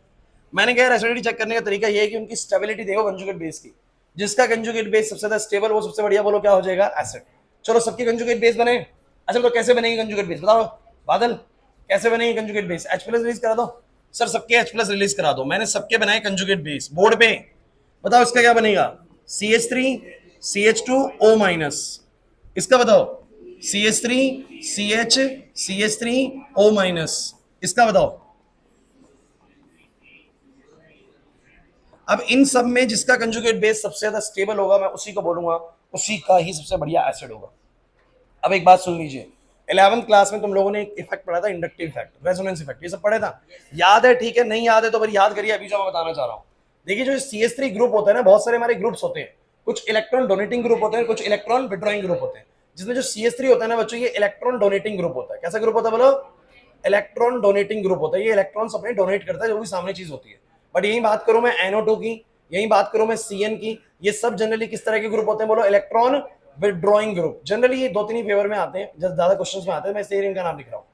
मैंने कहा एसिडिटी चेक करने का तरीका ये है कि उनकी स्टेबिलिटी देखो कंजुगेट बेस की, जिसका कंजुगेट बेस सबसे ज्यादा स्टेबल वो सबसे बढ़िया, बोलो क्या हो जाएगा, एसिड। चलो सबके कंजुगेट बेस बने, अच्छा तो कैसे बनेगी कंजुगेट बेस बताओ, बादल कैसे बनेगी conjugate base, H plus release करा दो सर, सबके H प्लस रिलीज करा दो, मैंने सबके बनाए कंजुगेट बेस बोर्ड पे, बताओ इसका क्या बनेगा, CH3 CH2 O माइनस, इसका बताओ CH3 CH CH3 O minus, इसका बताओ। अब इन सब में जिसका कंजुगेट बेस सबसे ज्यादा स्टेबल होगा मैं उसी को बोलूंगा, उसी का ही सबसे बढ़िया एसिड होगा। अब एक बात सुन लीजिए, 11th क्लास में तुम लोगों ने एक इफेक्ट पढ़ा था, इंडक्टिव इफेक्ट, रेजोनेंस इफेक्ट, ये सब पढ़ा था, याद है, ठीक है, नहीं याद है तो फिर याद करिए, अभी जो मैं बताना चाह रहा हूं। देखिए जो CH3 ग्रुप होता है ना, बहुत सारे हमारे ग्रुप्स होते हैं, कुछ इलेक्ट्रॉन डोनेटिंग ग्रुप होते हैं, कुछ इलेक्ट्रॉन विड्रॉइंग ग्रुप होते हैं, जिसमें जो CH3 होता है ना बच्चों, ये इलेक्ट्रॉन डोनेटिंग ग्रुप होता है। कैसा ग्रुप होता है बोलो, इलेक्ट्रॉन डोनेटिंग ग्रुप होता है, ये इलेक्ट्रॉन्स अपने डोनेट करता है जो भी सामने चीज होती है। बट यही बात करूं मैं NO2 की, यही बात करूं मैं CN की, ये सब जनरली किस तरह के ग्रुप होते हैं बोलो, इलेक्ट्रॉन विड्रॉइंग ग्रुप। जनरली ये दो तीन ही फेवर में आते हैं, जब ज्यादा क्वेश्चंस में आते हैं, मैं इसलिए इनका नाम लिख रहा हूं।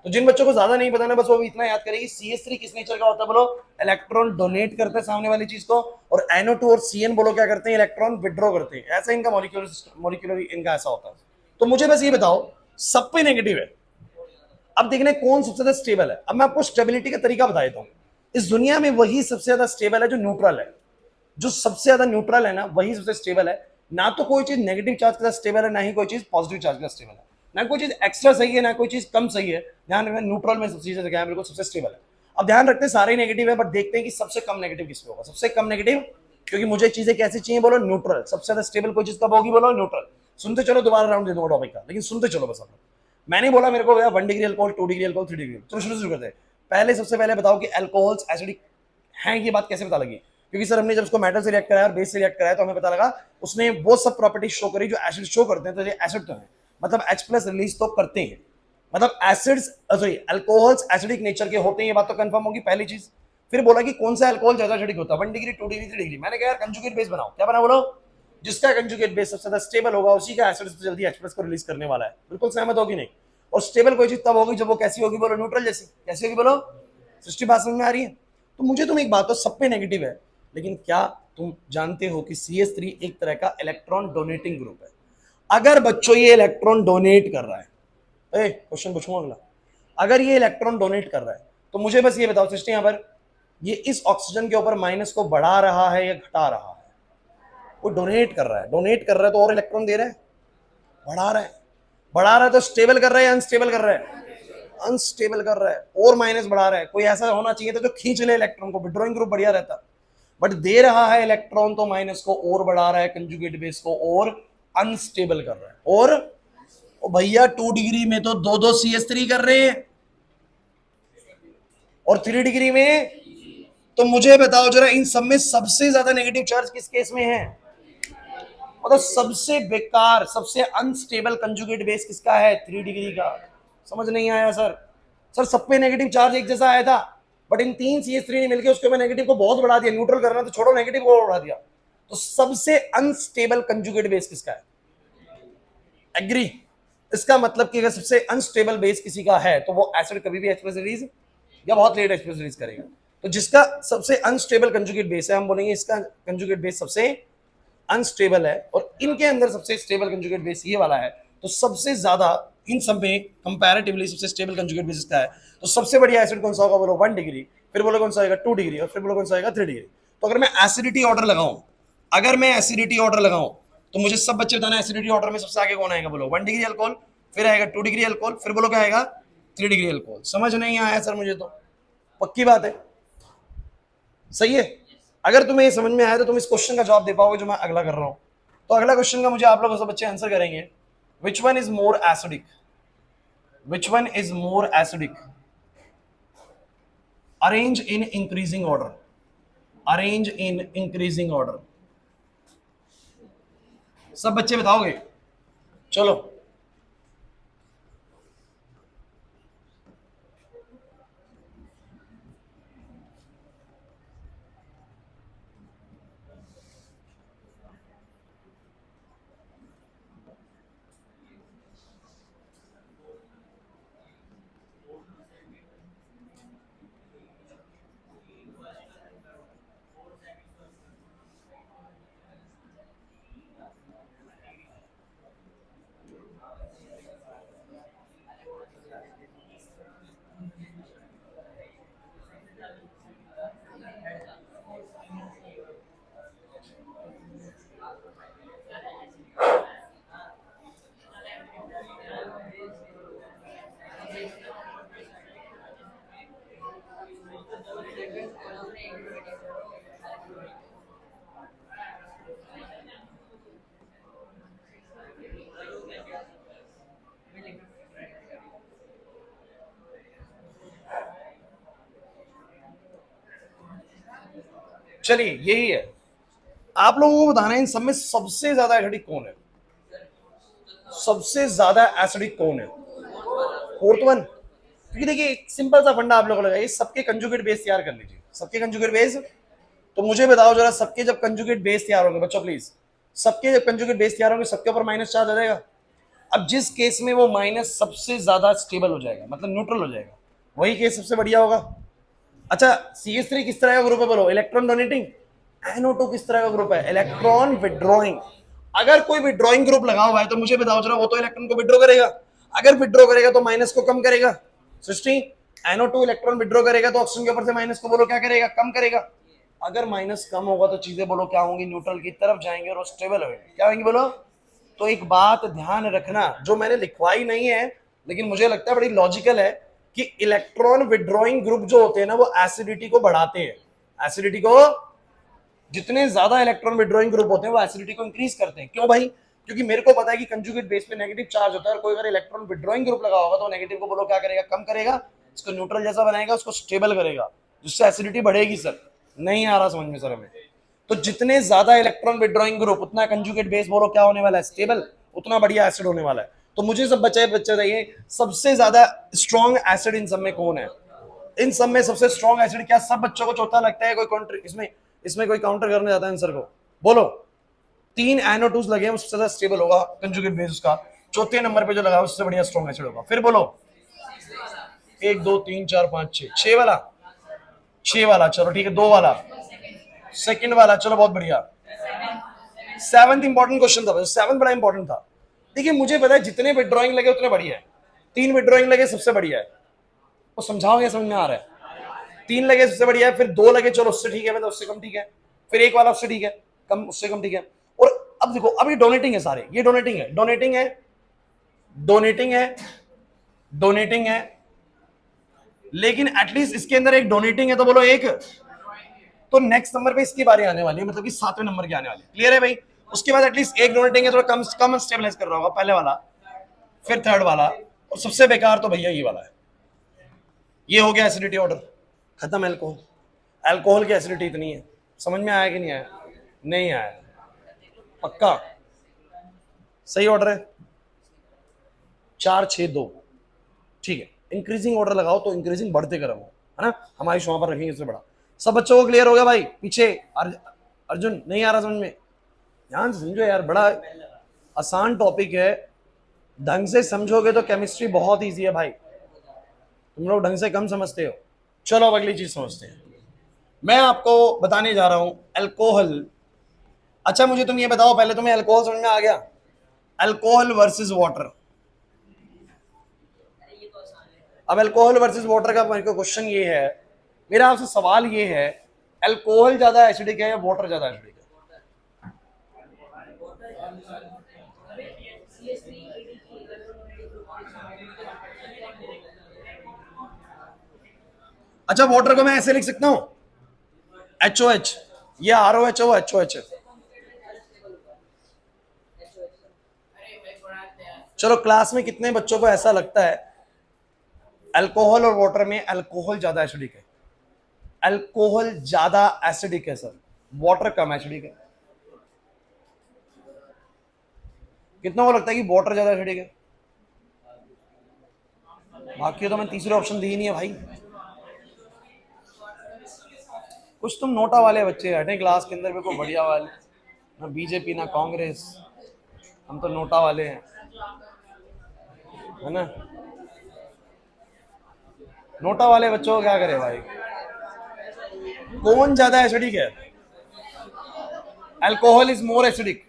तो जिन बच्चों को ज्यादा नहीं पता ना, बस वो इतना याद करेगी, CH3 किस नेचर का होता है बोलो, इलेक्ट्रॉन डोनेट करते हैं सामने वाली चीज को, और NO2 और CN बोलो क्या करते हैं, इलेक्ट्रॉन विड्रॉ करते हैं। ऐसा इनका मॉलिक्यूलर इनका ऐसा होता है। तो मुझे बस ये बताओ, सब पे नेगेटिव है, अब देखने कौन सबसे ज्यादा स्टेबल है। अब मैं आपको स्टेबिलिटी का तरीका बता देता हूं, इस दुनिया में वही सबसे ज्यादा स्टेबल है जो न्यूट्रल है, जो सबसे ज्यादा न्यूट्रल है ना वही सबसे स्टेबल है। ना तो कोई चीज नेगेटिव चार्ज के साथ स्टेबल है, ना ही कोई चीज पॉजिटिव चार्ज के साथ स्टेबल है, ना कोई चीज एक्स्ट्रा सही है, ना कोई चीज कम सही है। ध्यान रखना न्यूट्रल में सबसे जगह है, बिल्कुल सबसे स्टेबल है। अब ध्यान रखते हैं सारे ही नेगेटिव है, बट देखते हैं कि सबसे कम नेगेटिव किस पे होगा, सबसे कम नेगेटिव, क्योंकि मुझे चीजें कैसी चाहिए बोलो, न्यूट्रल। सबसे ज्यादा स्टेबल कोई चीज कब होगी बोलो, न्यूट्रल। सुनते चलो, दोबारा राउंड दे दूंगा टॉपिक का, लेकिन सुनते चलो बस। आप मैंने बोला मेरे को 1 degree alcohol, 2 degree alcohol, 3 degree, चलो शुरू करते हैं। पहले सबसे पहले बताओ कि अल्कोहल्स एसिडिक हैं, ये बात कैसे पता लगी, क्योंकि सर हमने जब उसको मेटल से रिएक्ट कराया और बेस से रिएक्ट कराया तो हमें पता लगा उसने वो सब प्रॉपर्टी शो करी जो एसिड शो करते हैं, तो ये एसिड तो है, मतलब H प्लस रिलीज तो करते हैं, मतलब acids sorry alcohols acidic nature के होते हैं, ये बात तो कंफर्म होगी पहली चीज। फिर बोला कि कौन सा अल्कोहल ज्यादा एसिडिक होता है, 1 डिग्री, 2 डिग्री, 3 डिग्री। मैंने कहा यार कंजुगेट बेस बनाओ, क्या बना बोलो, जिसका कंजुगेट बेस सबसे ज्यादा स्टेबल होगा उसी का एसिड सबसे जल्दी H प्लस को रिलीज करने वाला है। बिल्कुल सहमत होगी नहीं। और स्टेबल कोई चीज तब होगी जब वो कैसी होगी बोलो, न्यूट्रल जैसी। कैसी होगी बोलो, सृष्टि बात समझ में आ रही है। तो मुझे तुम एक बात, तो सब पे नेगेटिव है, लेकिन क्या तुम जानते हो कि CH3 एक तरह का इलेक्ट्रॉन डोनेटिंग ग्रुप है। अगर बच्चों ये इलेक्ट्रॉन डोनेट कर रहा है, क्वेश्चन पूछूंगा अगला, अगर ये इलेक्ट्रॉन डोनेट कर रहा है तो मुझे बस ये बताओ सृष्टि, यहां पर ये इस ऑक्सीजन के ऊपर माइनस को बढ़ा रहा है या घटा रहा है, वो डोनेट कर रहा है, डोनेट कर रहा है तो और इलेक्ट्रॉन दे रहा है, बढ़ा रहा है, बढ़ा रहा है तो स्टेबल कर रहा है या अनस्टेबल कर रहा है, अनस्टेबल कर रहा है, और माइनस बढ़ा रहा है। कोई ऐसा होना चाहिए था जो खींच ले इलेक्ट्रॉन को, विड्रॉइंग ग्रुप बढ़िया रहता, बट दे रहा है इलेक्ट्रॉन तो माइनस को और बढ़ा रहा है, कंजुगेट बेस को और अनस्टेबल कर रहा है। और भैया 2 डिग्री में तो 2 2 CH3 कर रहे हैं, और 3 डिग्री में, तो मुझे बताओ जरा इन सब में सबसे ज्यादा नेगेटिव चार्ज किस केस में है, मतलब सबसे बेकार सबसे अनस्टेबल कंजुगेट बेस किसका है, 3 डिग्री का। समझ नहीं आया सर, सर सब पे नेगेटिव चार्ज एक जैसा आया था, बट इन 3 CH3 ने मिलकर उसके में नेगेटिव को बहुत बढ़ा दिया, न्यूट्रल करना तो छोड़ो, नेगेटिव को बढ़ा दिया। तो सबसे अनस्टेबल कंजुगेट बेस किसका है, एग्री। इसका मतलब कि अगर सबसे अनस्टेबल बेस किसी का है तो वो एसिड कभी भी H प्लस रिलीज या बहुत लेट H प्लस रिलीज करेगा। तो जिसका सबसे अनस्टेबल कंजुगेट बेस है, हम बोलेंगे इसका कंजुगेट बेस सबसे अनस्टेबल है, और इनके अंदर सबसे स्टेबल कंजुगेट बेस ये वाला है। तो सबसे ज्यादा इन सब में कंपैरेटिवली सबसे स्टेबल कंजुगेट बेस इसका है। तो सबसे बढ़िया एसिड कौन सा होगा बोलो, 1 डिग्री, फिर बोलो कौन सा आएगा 2 डिग्री, और फिर बोलो कौन सा आएगा 3 डिग्री। तो अगर मैं एसिडिटी ऑर्डर लगाऊं, अगर मैं एसिडिटी ऑर्डर लगाऊं तो मुझे सब बच्चे बताना एसिडिटी ऑर्डर में सबसे आगे कौन आएगा बोलो, 1 डिग्री अल्कोहल, फिर आएगा 2 डिग्री अल्कोहल, फिर बोलो क्या आएगा 3 डिग्री अल्कोहल। समझ नहीं आया सर मुझे तो, पक्की बात है, सही है। अगर तुम्हें ये समझ में आया तो तुम इस क्वेश्चन का जवाब दे पाओगे जो मैं अगला कर रहा हूं। तो अगला क्वेश्चन का मुझे आप लोग सब बच्चे आंसर करेंगे, विच one is more acidic, which one is more acidic, arrange in increasing order, arrange in increasing order. सब बच्चे बताओगे, चलो। चलिए यही है, आप लोगों को बताना है इन सब में सबसे ज्यादा एसिडिक कौन है, सबसे ज्यादा एसिडिक कौन है, फोर्थ वन। क्योंकि देखिए एक सिंपल सा फंडा आप लोगों को लगाइए, सबके कंजुगेट बेस तैयार कर लीजिए, सबके कंजुगेट बेस। तो मुझे बताओ जरा, सबके जब कंजुगेट बेस तैयार होंगे बच्चों प्लीज, सबके जब कंजुगेट बेस तैयार होंगे सबके ऊपर माइनस चार्ज आ जाएगा। अब जिस केस में वो माइनस सबसे ज्यादा स्टेबल हो जाएगा, मतलब न्यूट्रल हो जाएगा, वही केस सबसे बढ़िया होगा। अच्छा CH3 किस तरह का ग्रुप है बोलो, इलेक्ट्रॉन डोनेटिंग। NO2 किस तरह का ग्रुप है, इलेक्ट्रॉन विड्रॉइंग। अगर कोई विड्रॉइंग ग्रुप लगा हुआ है तो मुझे बताओ जरा, वो तो इलेक्ट्रॉन को विड्रॉ करेगा, अगर विड्रॉ करेगा तो माइनस को कम करेगा। सृष्टि, NO2 इलेक्ट्रॉन विड्रॉ करेगा तो ऑक्सीजन के ऊपर से माइनस को बोलो क्या करेगा, कम करेगा। अगर माइनस कम होगा तो चीजें बोलो क्या होंगी, न्यूट्रल की तरफ जाएंगे और स्टेबल होंगे, क्या होंगी बोलो। तो एक बात ध्यान रखना, जो मैंने लिखवाई नहीं है लेकिन मुझे लगता है बड़ी लॉजिकल है, कि इलेक्ट्रॉन विड्रॉइंग ग्रुप जो होते हैं ना वो एसिडिटी को बढ़ाते हैं, एसिडिटी को, जितने ज्यादा इलेक्ट्रॉन विड्रॉइंग ग्रुप होते हैं वो एसिडिटी को इंक्रीज करते हैं। क्यों भाई, क्योंकि मेरे को पता है कि कंजुगेट बेस पे नेगेटिव चार्ज होता है, और कोई अगर इलेक्ट्रॉन विड्रॉइंग ग्रुप लगा होगा तो नेगेटिव को बोलो क्या करेगा, कम करेगा, इसको न्यूट्रल जैसा बनाएगा, उसको स्टेबल करेगा, जिससे एसिडिटी बढ़ेगी। सर नहीं आ रहा समझ में सर हमें। तो जितने ज्यादा इलेक्ट्रॉन विड्रॉइंग ग्रुप उतना कंजुगेट बेस बोलो क्या होने वाला है, स्टेबल, उतना बढ़िया एसिड होने वाला है। तो मुझे सब बच्चे बताइए सबसे ज्यादा स्ट्रॉन्ग एसिड इन सब में कौन है, इन सब में सबसे स्ट्रॉन्ग एसिड। क्या सब बच्चों को चौथा लगता है, कोई काउंटर इसमें, इसमें कोई काउंटर करने जाता है आंसर को, बोलो। 3 NO2 लगे हैं, उससे ज्यादा स्टेबल होगा कंजुगेट बेस उसका, चौथे नंबर पे जो लगा उससे बढ़िया स्ट्रॉन्ग एसिड होगा। फिर बोलो 1 2 3 4 5 6, 6 वाला, 6 वाला, चलो ठीक है, 2 वाला, सेकंड वाला, चलो बहुत बढ़िया। 7th इंपॉर्टेंट क्वेश्चन था, 7th बड़ा इंपॉर्टेंट था। देखिए मुझे पता है जितने विड्रॉइंग लगे उतने बढ़िया है, 3 विड्रॉइंग लगे सबसे बढ़िया है, वो समझाओगे समझ में आ रहा है। 3 लगे सबसे बढ़िया है, फिर 2 लगे चलो उससे ठीक है, मतलब उससे कम ठीक है, फिर 1 वाला उससे ठीक है, कम उससे कम ठीक है। और अब देखो अब ये डोनेटिंग है सारे, ये डोनेटिंग है, डोनेटिंग है, डोनेटिंग है, डोनेटिंग है, लेकिन एटलीस्ट इसके अंदर एक डोनेटिंग है तो बोलो एक, तो नेक्स्ट नंबर पे इसकी बारी आने वाली है, मतलब कि 7वें नंबर की आने वाली है। क्लियर है भाई। उसके बाद एटलीस्ट एक डोनेटिंग है, थोड़ा कम कम स्टेबलाइज कर रहा होगा पहले वाला, फिर थर्ड वाला, और सबसे बेकार तो भैया ये वाला है। ये हो गया एसिडिटी ऑर्डर खत्म। एल्कोहल, एल्कोहल की एसिडिटी इतनी है, समझ में आया कि नहीं आया, नहीं आया, पक्का सही ऑर्डर है 4 6 2, ठीक है। इंक्रीजिंग ऑर्डर लगाओ तो इंक्रीजिंग बढ़ते क्रम हो, है ना, हमारी शॉप पर रखेंगे इससे बड़ा। सब बच्चों को क्लियर हो गया भाई, पीछे अर्जुन नहीं आ रहा समझ में, ध्यान से समझो यार, बड़ा आसान टॉपिक है, ढंग से समझोगे तो केमिस्ट्री बहुत इजी है भाई, तुम लोग ढंग से कम समझते हो। चलो अब अगली चीज समझते हैं, मैं आपको बताने जा रहा हूं अल्कोहल। अच्छा मुझे तुम ये बताओ, पहले तुम्हें अल्कोहल समझ में आ गया, अल्कोहल वर्सेस वाटर। अब अल्कोहल वर्सेस वाटर का मेरे को क्वेश्चन ये है, मेरा आपसे सवाल ये है, अल्कोहल ज्यादा एसिडिक है या वाटर ज्यादा एसिडिक है? अच्छा वाटर को मैं ऐसे लिख सकता हूं HOH, ये ROH है, HOH है। चलो क्लास में कितने बच्चों को ऐसा लगता है अल्कोहल और वाटर में अल्कोहल ज्यादा एसिडिक है? अल्कोहल ज्यादा एसिडिक है सर, वाटर कम एसिडिक है। कितना को लगता है कि वाटर ज्यादा एसिडिक है? बाकी तो मैं तीसरे ऑप्शन दी ही नहीं है भाई। कुछ तुम नोटा वाले बच्चे हटे क्लास के अंदर, बिल्कुल बढ़िया वाले, ना बीजेपी ना कांग्रेस, हम तो नोटा वाले हैं, है ना। नोटा वाले बच्चों को क्या करे भाई, कौन ज्यादा एसिडिक है? Alcohol is more acidic.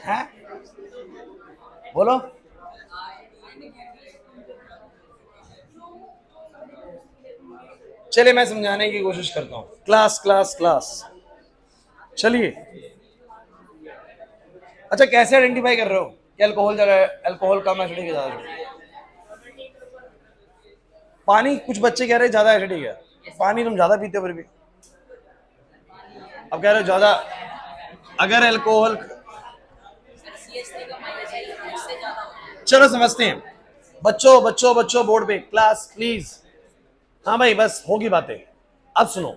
है बोलो, चलिए मैं समझाने की कोशिश करता हूं, क्लास क्लास क्लास, चलिए। अच्छा कैसे आइडेंटिफाई कर रहे हो कि अल्कोहल ज्यादा, अल्कोहल कम एसिडिक है, ज्यादा? पानी, कुछ बच्चे कह रहे हैं ज्यादा एसिडिक है, पानी तुम ज्यादा पीते हो फिर भी, अब कह रहे हो ज्यादा, अगर अल्कोहल, चलो समझते हैं, बच्चों बच्चों बच्चों बोर्ड पे क्लास प्लीज। हाँ भाई बस होगी बातें। अब सुनो,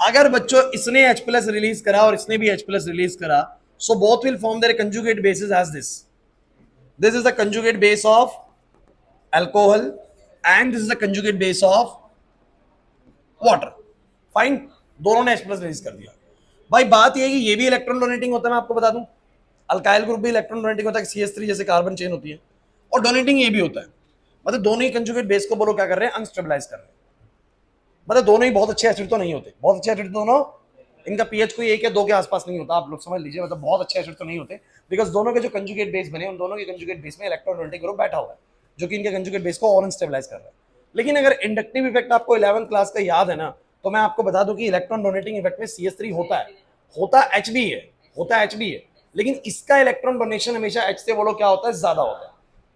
अगर बच्चों इसने H प्लस रिलीज करा और इसने भी H प्लस रिलीज करा, so both will form their conjugate bases as this. This is the conjugate base of alcohol and this is the conjugate base of water. Fine, दोनों ने H plus release कर दिया। भाई बात यह है कि ये भी इलेक्ट्रॉन डोनेटिंग होता है, मैं आपको बता दूं। अल्काइल ग्रुप भी इलेक्ट्रॉन डोनेटिंग होता है, CH3 जैसे कार्बन चेन होती है, और डोनेटिंग ये भी होता है। मतलब दोनों ही कंजुगेट बेस को बोलो क्या कर रहे हैं, अनस्टेबलाइज कर रहे हैं। मतलब दोनों ही बहुत अच्छे एसिड तो नहीं होते, बहुत अच्छे एसिड दोनों, इनका पीएच कोई 1 या 2 के आसपास नहीं होता, आप लोग समझ लीजिए। मतलब बहुत अच्छे एसिड तो नहीं होते, बिकॉज दोनों के जो कंजुगेट बेस बने, उन दोनों के कंजुगेट बेस में इलेक्ट्रॉन डोनेटिंग ग्रुप बैठा हुआ है, जो कि इनके कंजुगेट बेस को और अनस्टेबलाइज कर रहा है। लेकिन अगर इंडक्टिव इफेक्ट आपको 11th क्लास का याद है ना, तो मैं आपको बता दूं कि इलेक्ट्रॉन डोनेटिंग इफेक्ट में CH3 होता है, होता H भी है, होता H भी है, लेकिन इसका इलेक्ट्रॉन डोनेशन हमेशा H से बोलो क्या होता है, ज्यादा होता है।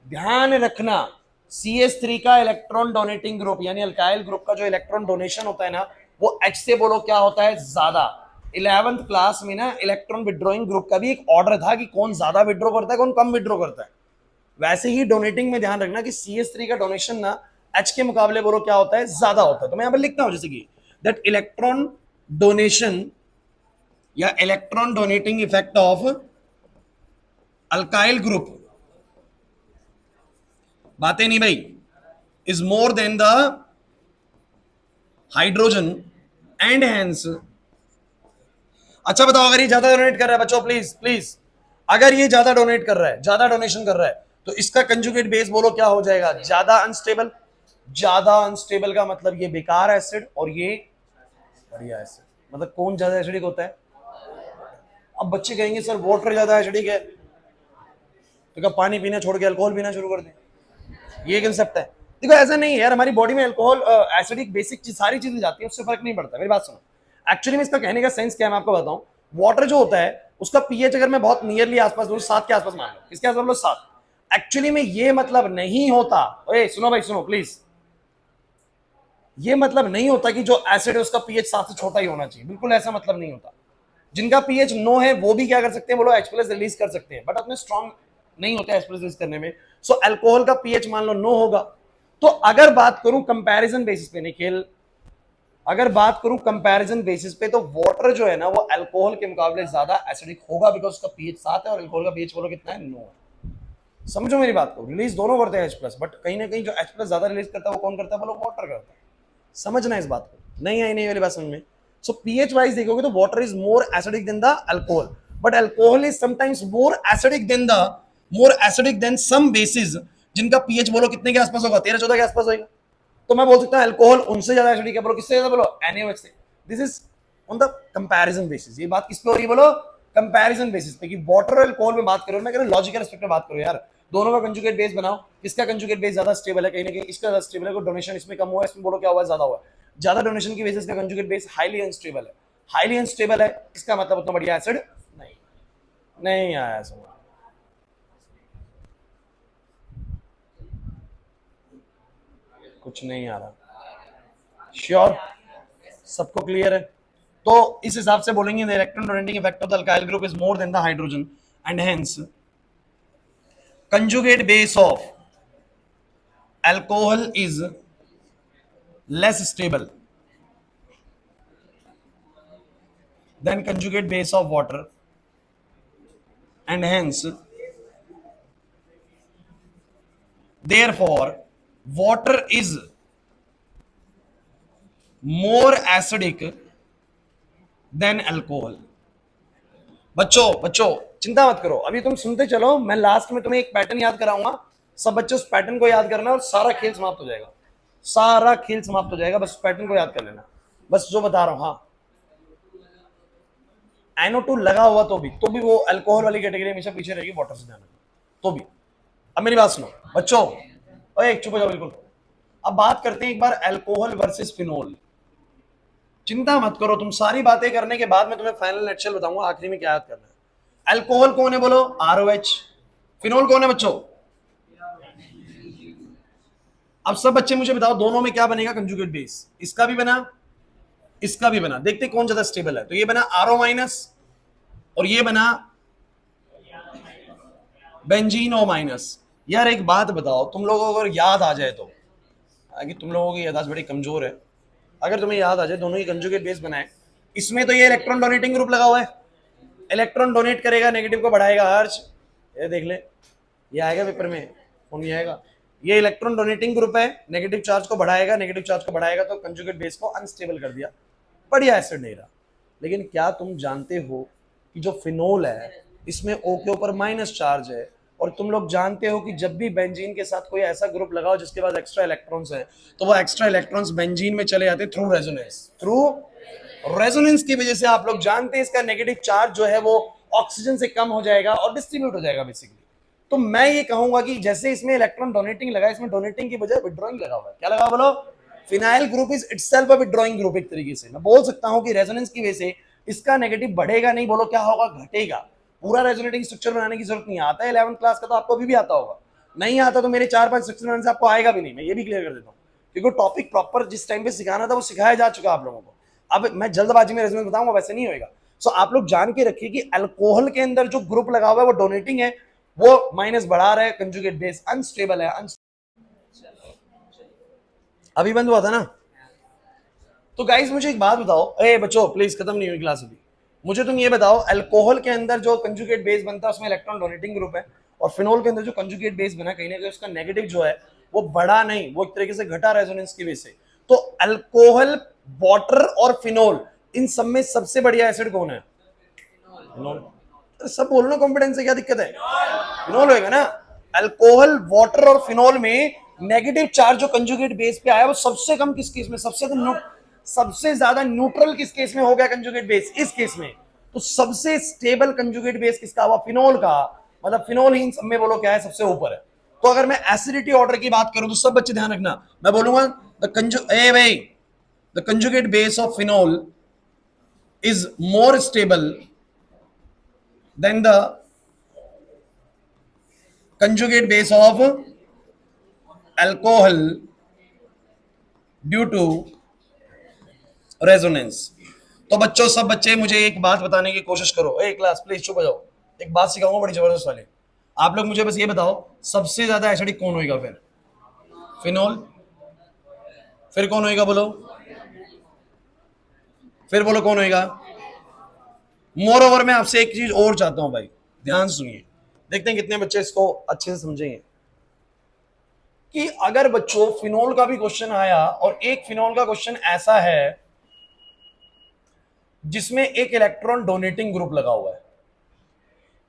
ध्यान रखना, CH3 का इलेक्ट्रॉन डोनेटिंग ग्रुप यानी अल्काइल ग्रुप का जो इलेक्ट्रॉन डोनेशन होता है ना, वो H से बोलो क्या होता है, ज्यादा। 11th क्लास में ना इलेक्ट्रॉन विड्रॉइंग ग्रुप का भी एक ऑर्डर था कि कौन ज्यादा विड्रॉ करता है, कौन कम विड्रॉ करता है। वैसे ही डोनेटिंग में ध्यान रखना कि CH3 का डोनेशन ना H के मुकाबले बोलो क्या होता है, ज्यादा होता है। तो मैं यहां पर लिखता हूं जैसे कि दैट इलेक्ट्रॉन डोनेशन या electron donating effect of alkyl group, बातें नहीं भाई, is more than the hydrogen and hence. अच्छा बताओ, अगर ये ज्यादा डोनेट कर रहा है बच्चों, प्लीज प्लीज, अगर ये ज्यादा डोनेट कर रहा है, ज्यादा डोनेशन कर रहा है, तो इसका कंजुगेट बेस बोलो क्या हो जाएगा, ज्यादा अनस्टेबल। ज्यादा अनस्टेबल का मतलब ये बेकार एसिड और ये बढ़िया एसिड। मतलब कौन ज्यादा एसिडिक होता है? अब बच्चे कहेंगे सर वाटर ज्यादा एसिडिक है, तो क्या पानी पीना छोड़ के अल्कोहल पीना शुरू कर दें? ये कंसेप्ट है। देखो ऐसा नहीं है यार, हमारी बॉडी में अल्कोहल एसिडिक बेसिक चीज सारी चीजें जाती है, उससे फर्क नहीं पड़ता। मेरी बात सुनो, एक्चुअली में इसका कहने का सेंस क्या है मैं आपको बताऊं। वाटर जो होता है उसका पीएच अगर मैं बहुत नियरली आसपास बोलूं, 7 के आसपास मान लो, इसके आसपास बोलो 7, एक्चुअली में ये मतलब नहीं होता, ओए सुनो भाई सुनो प्लीज, ये मतलब नहीं होता कि जो एसिड है उसका पीएच 7 से छोटा ही होना चाहिए, बिल्कुल ऐसा मतलब नहीं होता। जिनका पीएच 9 है वो भी क्या कर सकते हैं बोलो, H प्लस रिलीज कर सकते हैं, बट अपने स्ट्रॉन्ग नहीं होते H प्लस रिलीज करने में। सो अल्कोहल का पीएच मान लो 9 होगा। तो अगर बात करूं कंपैरिजन बेसिस पे निखिल, अगर बात करूं कंपैरिजन बेसिस पे, तो वाटर जो है ना वो अल्कोहल के मुकाबले ज्यादा एसिडिक होगा, बिकॉज उसका पीएच 7 है और अल्कोहल का पीएच बोलो कितना है, 9 है। समझो मेरी बात को, रिलीज दोनों करते हैं H प्लस, बट कहीं ना कहीं जो H प्लस ज्यादा रिलीज करता है वो कौन करता है बोलो, वाटर करता है। समझना इस बात को, नहीं आई नहीं वाली बात समझ में। सो पीएच वाइज देखोगे तो water is more acidic than the alcohol, but alcohol is sometimes more acidic than the, more acidic than some bases जिनका पीएच बोलो कितने के आसपास होगा, 13-14 के आसपास होगा। तो मैं बोल सकता हूं अल्कोहल उनसे ज्यादा एसिडिक है, बोलो किससे ज्यादा, बोलो NaOH से। This is on the comparison basis. ये बात किस पे हो रही है बोलो, कंपैरिजन बेसिस पे, कि वाटर और अल्कोहल में बात करो, मैं कह रहा हूं लॉजिकल एस्पेक्ट में बात करो यार। दोनों का कंजुगेट बेस बनाओ, किसका कंजुगेट बेस ज्यादा स्टेबल है, कहीं ना कहीं इसका ज्यादा स्टेबल है, डोनेशन इसमें कम हुआ है, इसमें बोलो क्या हुआ है, ज्यादा हुआ है। ज्यादा डोनेशन की वजह से इसका कंजुगेट बेस हाईली अनस्टेबल है, हाईली अनस्टेबल है, इसका मतलब उतना बढ़िया एसिड नहीं, नहीं आया समझ। कुछ नहीं आ रहा, श्योर सबको क्लियर है? तो इस हिसाब से बोलेंगे the electron donating effect of the alkyl group is more than the hydrogen and hence conjugate base of alcohol is less stable than conjugate base of water, and hence therefore water is more acidic than alcohol। बच्चों बच्चों चिंता मत करो, अभी तुम सुनते चलो, मैं लास्ट में तुम्हें एक पैटर्न याद कराऊंगा, सब बच्चे उस पैटर्न को याद करना और सारा खेल समाप्त हो जाएगा, सारा खेल समाप्त हो जाएगा, बस उस पैटर्न को याद कर लेना, बस जो बता रहा हूं। हाँ NO2 लगा हुआ तो भी वो अल्कोहल वाली कैटेगरी हमेशा पीछे रहेगी वाटर से, जाना तो भी। अब मेरी बात सुनो बच्चों, ओए चुप हो जाओ बिल्कुल। अब बात करते हैं एक बार अल्कोहल वर्सेस फिनोल। चिंता मत करो, तुम सारी बातें करने के बाद मैं तुम्हें फाइनल नेटशेल बताऊंगा आखिरी में क्या याद करना है। अल्कोहल कौन है बोलो, ROH। फिनोल कौन है बच्चों? अब सब बच्चे मुझे बताओ दोनों में क्या बनेगा कंजुगेट बेस, इसका भी बना इसका भी बना, देखते कौन ज्यादा स्टेबल है। तो ये बना RO माइनस और ये बना बेंजीन O माइनस। यार एक बात बताओ, तुम लोगों को अगर याद आ जाए तो, कि तुम लोगों की याददाश्त बड़ी कमजोर है, अगर तुम्हें याद आ जाए दोनों ही कंजुगेट बेस बनाए, इसमें तो ये इलेक्ट्रॉन डोनेटिंग ग्रुप लगा हुआ है, इलेक्ट्रॉन डोनेट करेगा, नेगेटिव को बढ़ाएगा। हर्ष ये देख ले, ये आएगा पेपर में, कौन नहीं आएगा? ये इलेक्ट्रॉन डोनेटिंग ग्रुप है, नेगेटिव चार्ज को बढ़ाएगा, नेगेटिव चार्ज को बढ़ाएगा तो कंजुगेट बेस को अनस्टेबल कर दिया, बढ़िया एसिड नहीं रहा। लेकिन क्या तुम जानते हो कि जो फिनोल है इसमें O के ऊपर माइनस चार्ज है, और तुम लोग जानते हो कि जब भी बेंजीन के साथ कोई ऐसा ग्रुप लगाओ जिसके पास एक्स्ट्रा इलेक्ट्रॉन्स है, तो वो एक्स्ट्रा इलेक्ट्रॉन्स बेंजीन में चले जाते थ्रू रेजोनेंस। थ्रू रेजोनेंस की वजह से आप लोग जानते हैं इसका नेगेटिव चार्ज जो है वो ऑक्सीजन से कम हो जाएगा और डिस्ट्रीब्यूट हो जाएगा बेसिकली। तो मैं ये कहूंगा कि जैसे इसमें इलेक्ट्रॉन डोनेटिंग लगा, इसमें डोनेटिंग की बजाय विड्रॉइंग लगा हुआ है। क्या लगा बोलो? Phenyl group is itself a withdrawing group. एक तरीके से मैं बोल सकता हूं कि रेजोनेंस की वजह से इसका नेगेटिव बढ़ेगा नहीं, बोलो क्या होगा? घटेगा। पूरा रेजोनेटिंग स्ट्रक्चर बनाने की जरूरत नहीं आता है 11th क्लास का, तो आपको अभी भी आता होगा। नहीं आता तो मेरे 4-5 स्ट्रक्चर बनाने से आपको आएगा भी नहीं, मैं ये भी क्लियर कर देता हूँ, क्योंकि टॉपिक प्रॉपर जिस टाइम पे सिखाना था वो सिखाया जा चुका आप लोगों को। अब मैं जल्दबाजी में रेजोनेंस बताऊंगा, वैसे नहीं होएगा। सो आप लोग जान के रखिए कि अल्कोहल के अंदर जो ग्रुप लगा हुआ है वो डोनेटिंग है, वो माइनस बढ़ा रहा है, कंजुगेट बेस अनस्टेबल है। अभी बंद हुआ था ना? तो गाइस मुझे एक बात बताओ, ए बच्चों प्लीज, खत्म नहीं हुई क्लास अभी। मुझे तुम ये बताओ, अल्कोहल के अंदर जो कंजुगेट बेस बनता है उसमें इलेक्ट्रॉन डोनेटिंग ग्रुप है, और फिनोल के अंदर जो कंजुगेट बेस बना कहीं ना कहीं उसका नेगेटिव जो है वो बढ़ा नहीं, वो एक तरीके से घटा रेजोनेंस की वजह से। तो अल्कोहल, वाटर और फिनोल, इन सब में सबसे बढ़िया एसिड कौन है? फिनोल। सब बोलना कॉन्फिडेंस से, क्या दिक्कत है? फिनोल होएगा ना। अल्कोहल, वाटर और फिनोल में नेगेटिव चार्ज जो कंजुगेट बेस पे आया वो सबसे कम किस केस में, सबसे ज्यादा न्यूट्रल किस केस में हो गया कंजुगेट बेस? इस केस में। तो सबसे स्टेबल कंजुगेट बेस किसका हुआ? फिनोल का। मतलब फिनोल ही इन सब में बोलो क्या है? सबसे ऊपर है। तो अगर मैं एसिडिटी ऑर्डर की बात करूं तो सब बच्चे ध्यान रखना, मैं बोलूंगा the conjugate base of phenol is more stable then the conjugate base of alcohol due to resonance। तो बच्चों, सब बच्चे मुझे एक बात बताने की कोशिश करो। ए क्लास प्लीज चुप हो जाओ, एक बात सिखाऊंगा बड़ी जबरदस्त वाली। आप लोग मुझे बस ये बताओ, सबसे ज्यादा एसिडिक कौन होएगा? फिर फिनोल। फिर कौन होएगा बोलो? फिर बोलो कौन होएगा? मोर ओवर मैं आपसे एक चीज और चाहता हूं भाई, ध्यान सुनिए, देखते हैं कितने बच्चे इसको अच्छे से समझेंगे। कि अगर बच्चों फिनोल का भी क्वेश्चन आया, और एक फिनोल का क्वेश्चन ऐसा है जिसमें एक इलेक्ट्रॉन डोनेटिंग ग्रुप लगा हुआ है,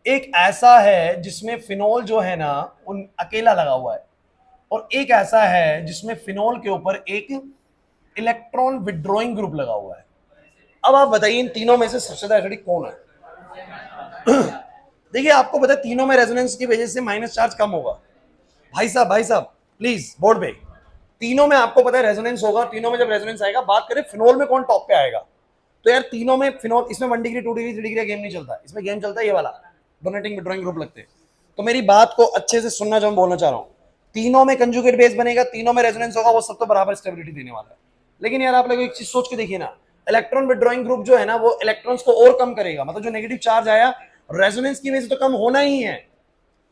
एक ऐसा है जिसमें फिनोल जो है ना उन अकेला लगा हुआ है, और एक ऐसा है जिसमें फिनोल के ऊपर एक इलेक्ट्रॉन विड्रॉइंग ग्रुप लगा हुआ है। अब आप बताइए इन तीनों में से सबसे ज्यादा एसिडिक कौन है? देखिए आपको पता है तीनों में रेजोनेंस की वजह से माइनस चार्ज कम होगा। भाई साहब प्लीज बोर्ड पे, तीनों में आपको पता है रेजोनेंस होगा, तीनों में जब रेजोनेंस आएगा, बात करें फिनोल में कौन टॉप पे आएगा, तो यार तीनों में फिनोल, इसमें 1 डिग्री 2 डिग्री 3 डिग्री का गेम नहीं चलता, इसमें गेम चलता है ये वाला, डोनेटिंग विड्रॉइंग ग्रुप लगते हैं। तो मेरी बात को अच्छे से सुनना जो मैं बोलना चाह रहा हूँ, तीनों में कंजुगेट बेस बनेगा, तीनों में रेजोनेंस होगा, वो सब तो बराबर स्टेबिलिटी देने वाला है। लेकिन यार आप लोग एक चीज सोच के देखिए ना, इलेक्ट्रॉन विड्रॉइंग ग्रुप जो है ना वो इलेक्ट्रॉन्स को और कम करेगा, मतलब जो नेगेटिव चार्ज आया रेजोनेंस की वजह से तो कम होना ही है।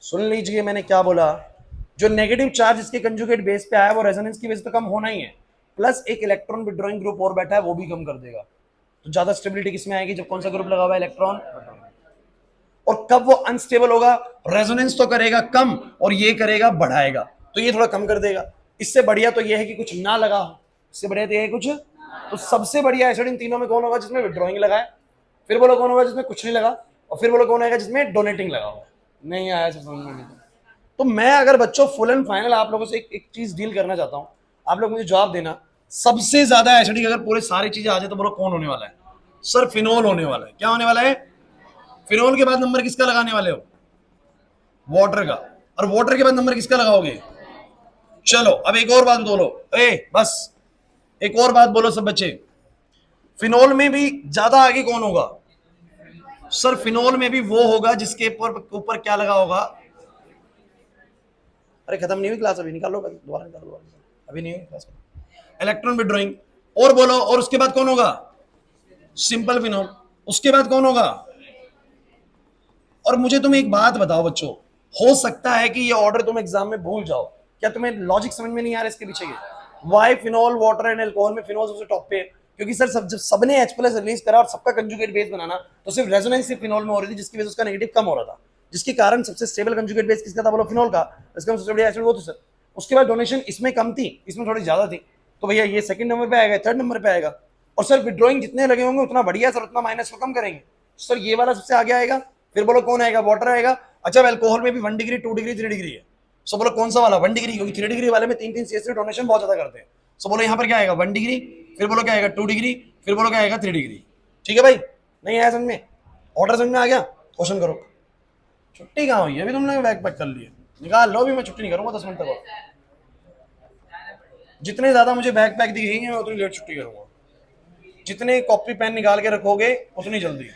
सुन लीजिए मैंने क्या बोला, जो नेगेटिव चार्ज इसके कंजुगेट बेस पे आया वो रेजोनेंस की वजह से तो कम होना ही है, प्लस एक इलेक्ट्रॉन विड्रॉइंग ग्रुप और बैठा है वो भी कम कर देगा। तो ज्यादा स्टेबिलिटी किसमें आएगी? जब कौन सा ग्रुप लगा हुआ है? इलेक्ट्रॉन। और कब वो अनस्टेबल होगा? रेजोनेंस तो करेगा कम और ये करेगा बढ़ाएगा, तो ये थोड़ा कम कर देगा। इससे बढ़िया तो ये है कि कुछ ना लगा हो, इससे बढ़िया तो ये है कुछ। तो सबसे बढ़िया एसिड इन तीनों में कौन होगा? जिसमें विड्रॉइंग लगा है। फिर बोलो कौन होगा जिसमें कुछ नहीं लगा, और फिर बोलो कौन आएगा जिसमें डोनेटिंग लगा हुआ। नहीं आया समझ में नहीं। तो मैं अगर बच्चों फुल एंड फाइनल आप लोगों से एक चीज डील करना चाहता हूं, आप लोग मुझे जवाब देना, सबसे ज्यादा एसिडिक अगर पूरे सारी चीजें आ जाए तो बोलो कौन होने वाला है? सर फिनोल होने वाला है। क्या होने वाला है? फिनोल के बाद नंबर किसका लगाने वाले हो? वाटर का। और वाटर के बाद नंबर किसका लगाओगे? चलो अब एक और बात बोलो, बस एक और बात बोलो सब बच्चे, फिनोल में भी ज्यादा आगे कौन होगा? सर फिनोल में भी वो होगा जिसके ऊपर क्या लगा होगा? अरे खत्म नहीं हुई क्लास, अभी निकालो, दोबारा निकालो, अभी नहीं हुई क्लास। Electron withdrawing. और बोलो, और उसके बाद कौन होगा? Simple phenol. उसके बाद कौन होगा? और मुझे तुम एक बात बताओ बच्चों, हो सकता है कि ये ऑर्डर तुम एग्जाम में भूल जाओ। क्या तुम्हें लॉजिक समझ में नहीं आ रहा इसके पीछे के? Why phenol water and alcohol में फिनॉल सबसे टॉप पे है? क्योंकि सर सब जब सबने H प्लस रिलीज करा और सबका कंजुगेट बेस बनाना, तो सिर्फ रेजोनेंस सिर्फ फिनॉल में हो रही थी, जिसकी वजह से उसका नेगेटिव कम हो रहा था, जिसके कारण सबसे स्टेबल कंजुगेट बेस किसका था? बोलो फिनॉल का। इसका सबसे बढ़िया एसिड वो था सर। उसके बाद डोनेशन इसमें कम थी, इसमें थोड़ी ज्यादा थी, तो भैया ये सेकंड नंबर पे आएगा, थर्ड नंबर पे आएगा। और सर विड्रॉइंग जितने लगे होंगे उतना बढ़िया सर, उतना माइनस को कम करेंगे सर। ये वाला सबसे आगे आएगा। फिर बोलो कौन आएगा? वाटर आएगा। अच्छा, अल्कोहल में भी 1 डिग्री 2 डिग्री 3 डिग्री है। सो बोलो कौन सा वाला? 1 डिग्री, क्योंकि 3 डिग्री वाले में 3 CH3 डोनेशन बहुत ज्यादा करते हैं। सो बोलो यहाँ पर क्या आएगा? 1 डिग्री, फिर बोलो क्या आएगा? 2 डिग्री, फिर बोलो क्या आएगा? 3 डिग्री। ठीक है भाई, नहीं आया समझ में? ऑर्डर समझ में आ गया? क्वेश्चन करो। छुट्टी कहाँ हुई? अभी तुमने बैग पैक कर लिए, निकाल लो। अभी मैं छुट्टी नहीं करूंगा 10 मिनट तक। जितने ज्यादा मुझे बैग पैक दिखेंगे मैं उतनी लेट छुट्टी करूंगा। जितने कॉपी पेन निकाल के रखोगे उतनी जल्दी।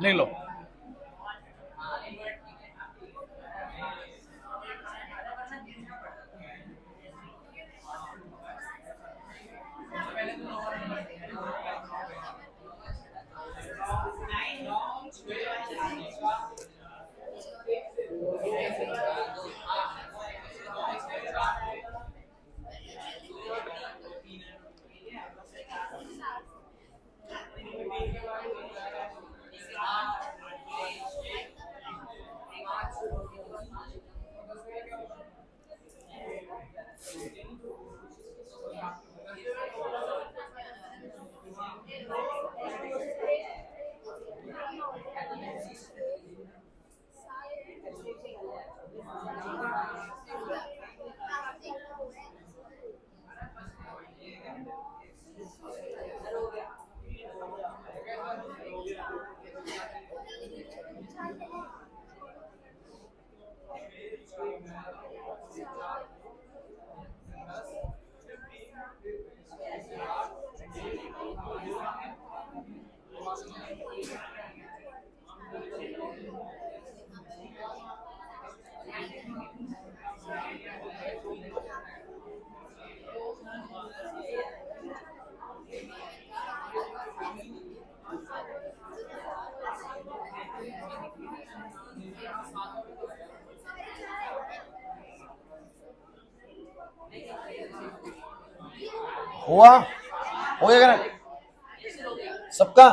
ले लो। हुआ? हो गया ना सबका?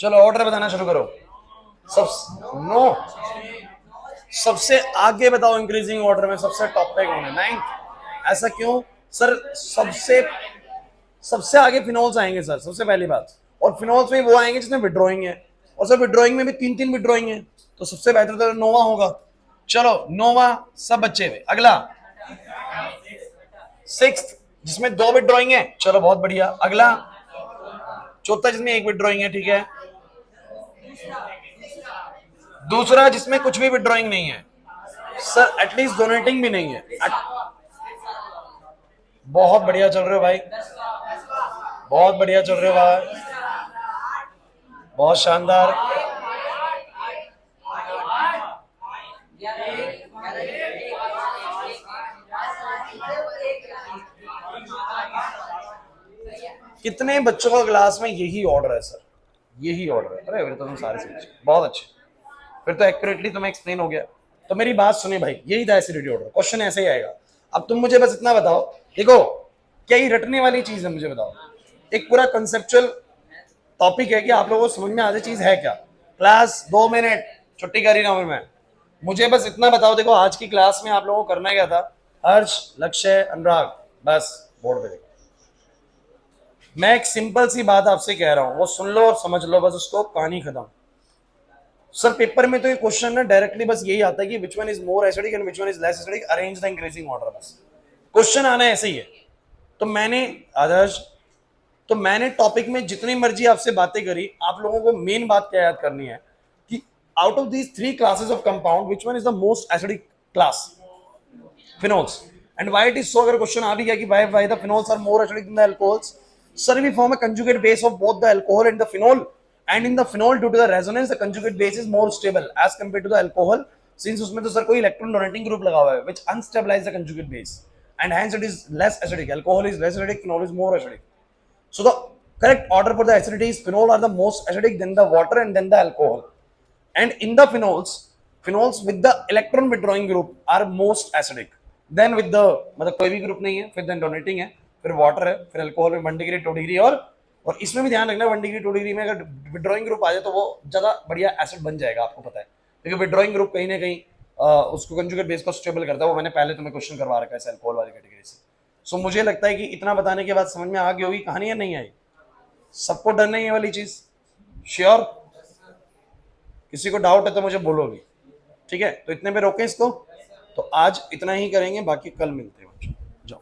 चलो ऑर्डर बताना शुरू करो। सब नो, सबसे आगे बताओ इंक्रीजिंग ऑर्डर में सबसे टॉप पे कौन है? 9। ऐसा क्यों सर? सबसे सबसे आगे फिनोल्स आएंगे सर, सबसे पहली बात। और फिनोल्स में वो आएंगे जिसमें विड्रॉइंग है, और सर विड्रॉइंग में भी 3 विड्रॉइंग है, तो सबसे बेहतर तो नोवा होगा। चलो नोवा सब बच्चे में। अगला 6 जिसमें 2 विड्रॉइंग है, चलो बहुत बढ़िया। अगला चौथा जिसमें एक विड्रॉइंग है, ठीक है। दूसरा जिसमें कुछ भी विड्रॉइंग नहीं है सर, एटलीस्ट डोनेटिंग भी नहीं है। बहुत बढ़िया चल रहे हो भाई, बहुत बढ़िया चल रहे हो भाई, बहुत शानदार। कितने बच्चों का क्लास में यही ऑर्डर है सर, यही ऑर्डर है? अरे फिर तो तुम सारे समझ, बहुत अच्छे, फिर तो एक्यूरेटली तुम्हें एक्सप्लेन हो गया। तो मेरी बात सुनिए भाई, यही था एसिडिटी ऑर्डर, क्वेश्चन ऐसे ही आएगा। अब तुम मुझे बस इतना बताओ, देखो क्या ये रटने वाली चीज है, मुझे बताओ। एक पूरा कंसेप्चुअल टॉपिक है कि आप लोगों को समझ में आधी चीज है क्या। क्लास 2 मिनट छुट्टी करी ना मैं, मुझे बस इतना बताओ। देखो आज की क्लास में आप लोगों को करना क्या था, हर्ष, लक्ष्य, अनुराग, बस बोर्ड पे देखो। मैं एक सिंपल सी बात आपसे कह रहा हूं, वो सुन लो और समझ लो, बस उसको, कहानी खत्म। सर पेपर में तो ये क्वेश्चन ना डायरेक्टली बस यही आता है कि विच one is more acidic and which one is less acidic, arrange the increasing order, बस क्वेश्चन आना ऐसे ही है। तो मैंने, आदर्श, तो मैंने टॉपिक में जितनी मर्जी आपसे बातें करी, आप लोगों को मेन बात क्या याद करनी है कि out of these 3 classes of compound which one is the most acidic class, phenols. And why it is so, अगर क्वेश्चन आ भी गया कि why the phenols are more acidic than the alcohols, sir we form a conjugate base of both the alcohol and the phenol, and in the phenol due to the resonance the conjugate base is more stable as compared to the alcohol, since उसमें तो sir कोई electron donating group लगा हुआ है which unstabilize the conjugate base and hence it is less acidic. Alcohol is less acidic, phenol is more acidic. So the correct order for the acidity is phenol are the most acidic, then the water, and then the alcohol. And in the phenols with the electron withdrawing group are most acidic. Then with the, मतलब कोई भी group नहीं है, फिर then donating है, फिर water है, फिर अल्कोहल में 1 डिग्री 2 डिग्री, और इसमें भी ध्यान रखना 1 डिग्री 2 डिग्री में अगर विड्रॉइंग ग्रुप आ जाए तो वो ज्यादा बढ़िया एसिड बन जाएगा, आपको पता है, क्योंकि विड्रॉइंग ग्रुप कहीं ना कहीं उसको कंजुगेट बेस को स्टेबल करता है। वो मैंने पहले तुम्हें क्वेश्चन करवा रखा है अल्कोहल वाली कैटेगरी से। सो मुझे लगता है कि इतना बताने के बाद समझ में आ गई होगी कहानी, या नहीं आई? सबको डर नहीं है वाली चीज, श्योर? किसी को डाउट है तो मुझे बोलो भी, ठीक है? तो इतने पे रोके इसको, तो आज इतना ही करेंगे, बाकी कल मिलते हैं बच्चों, जाओ।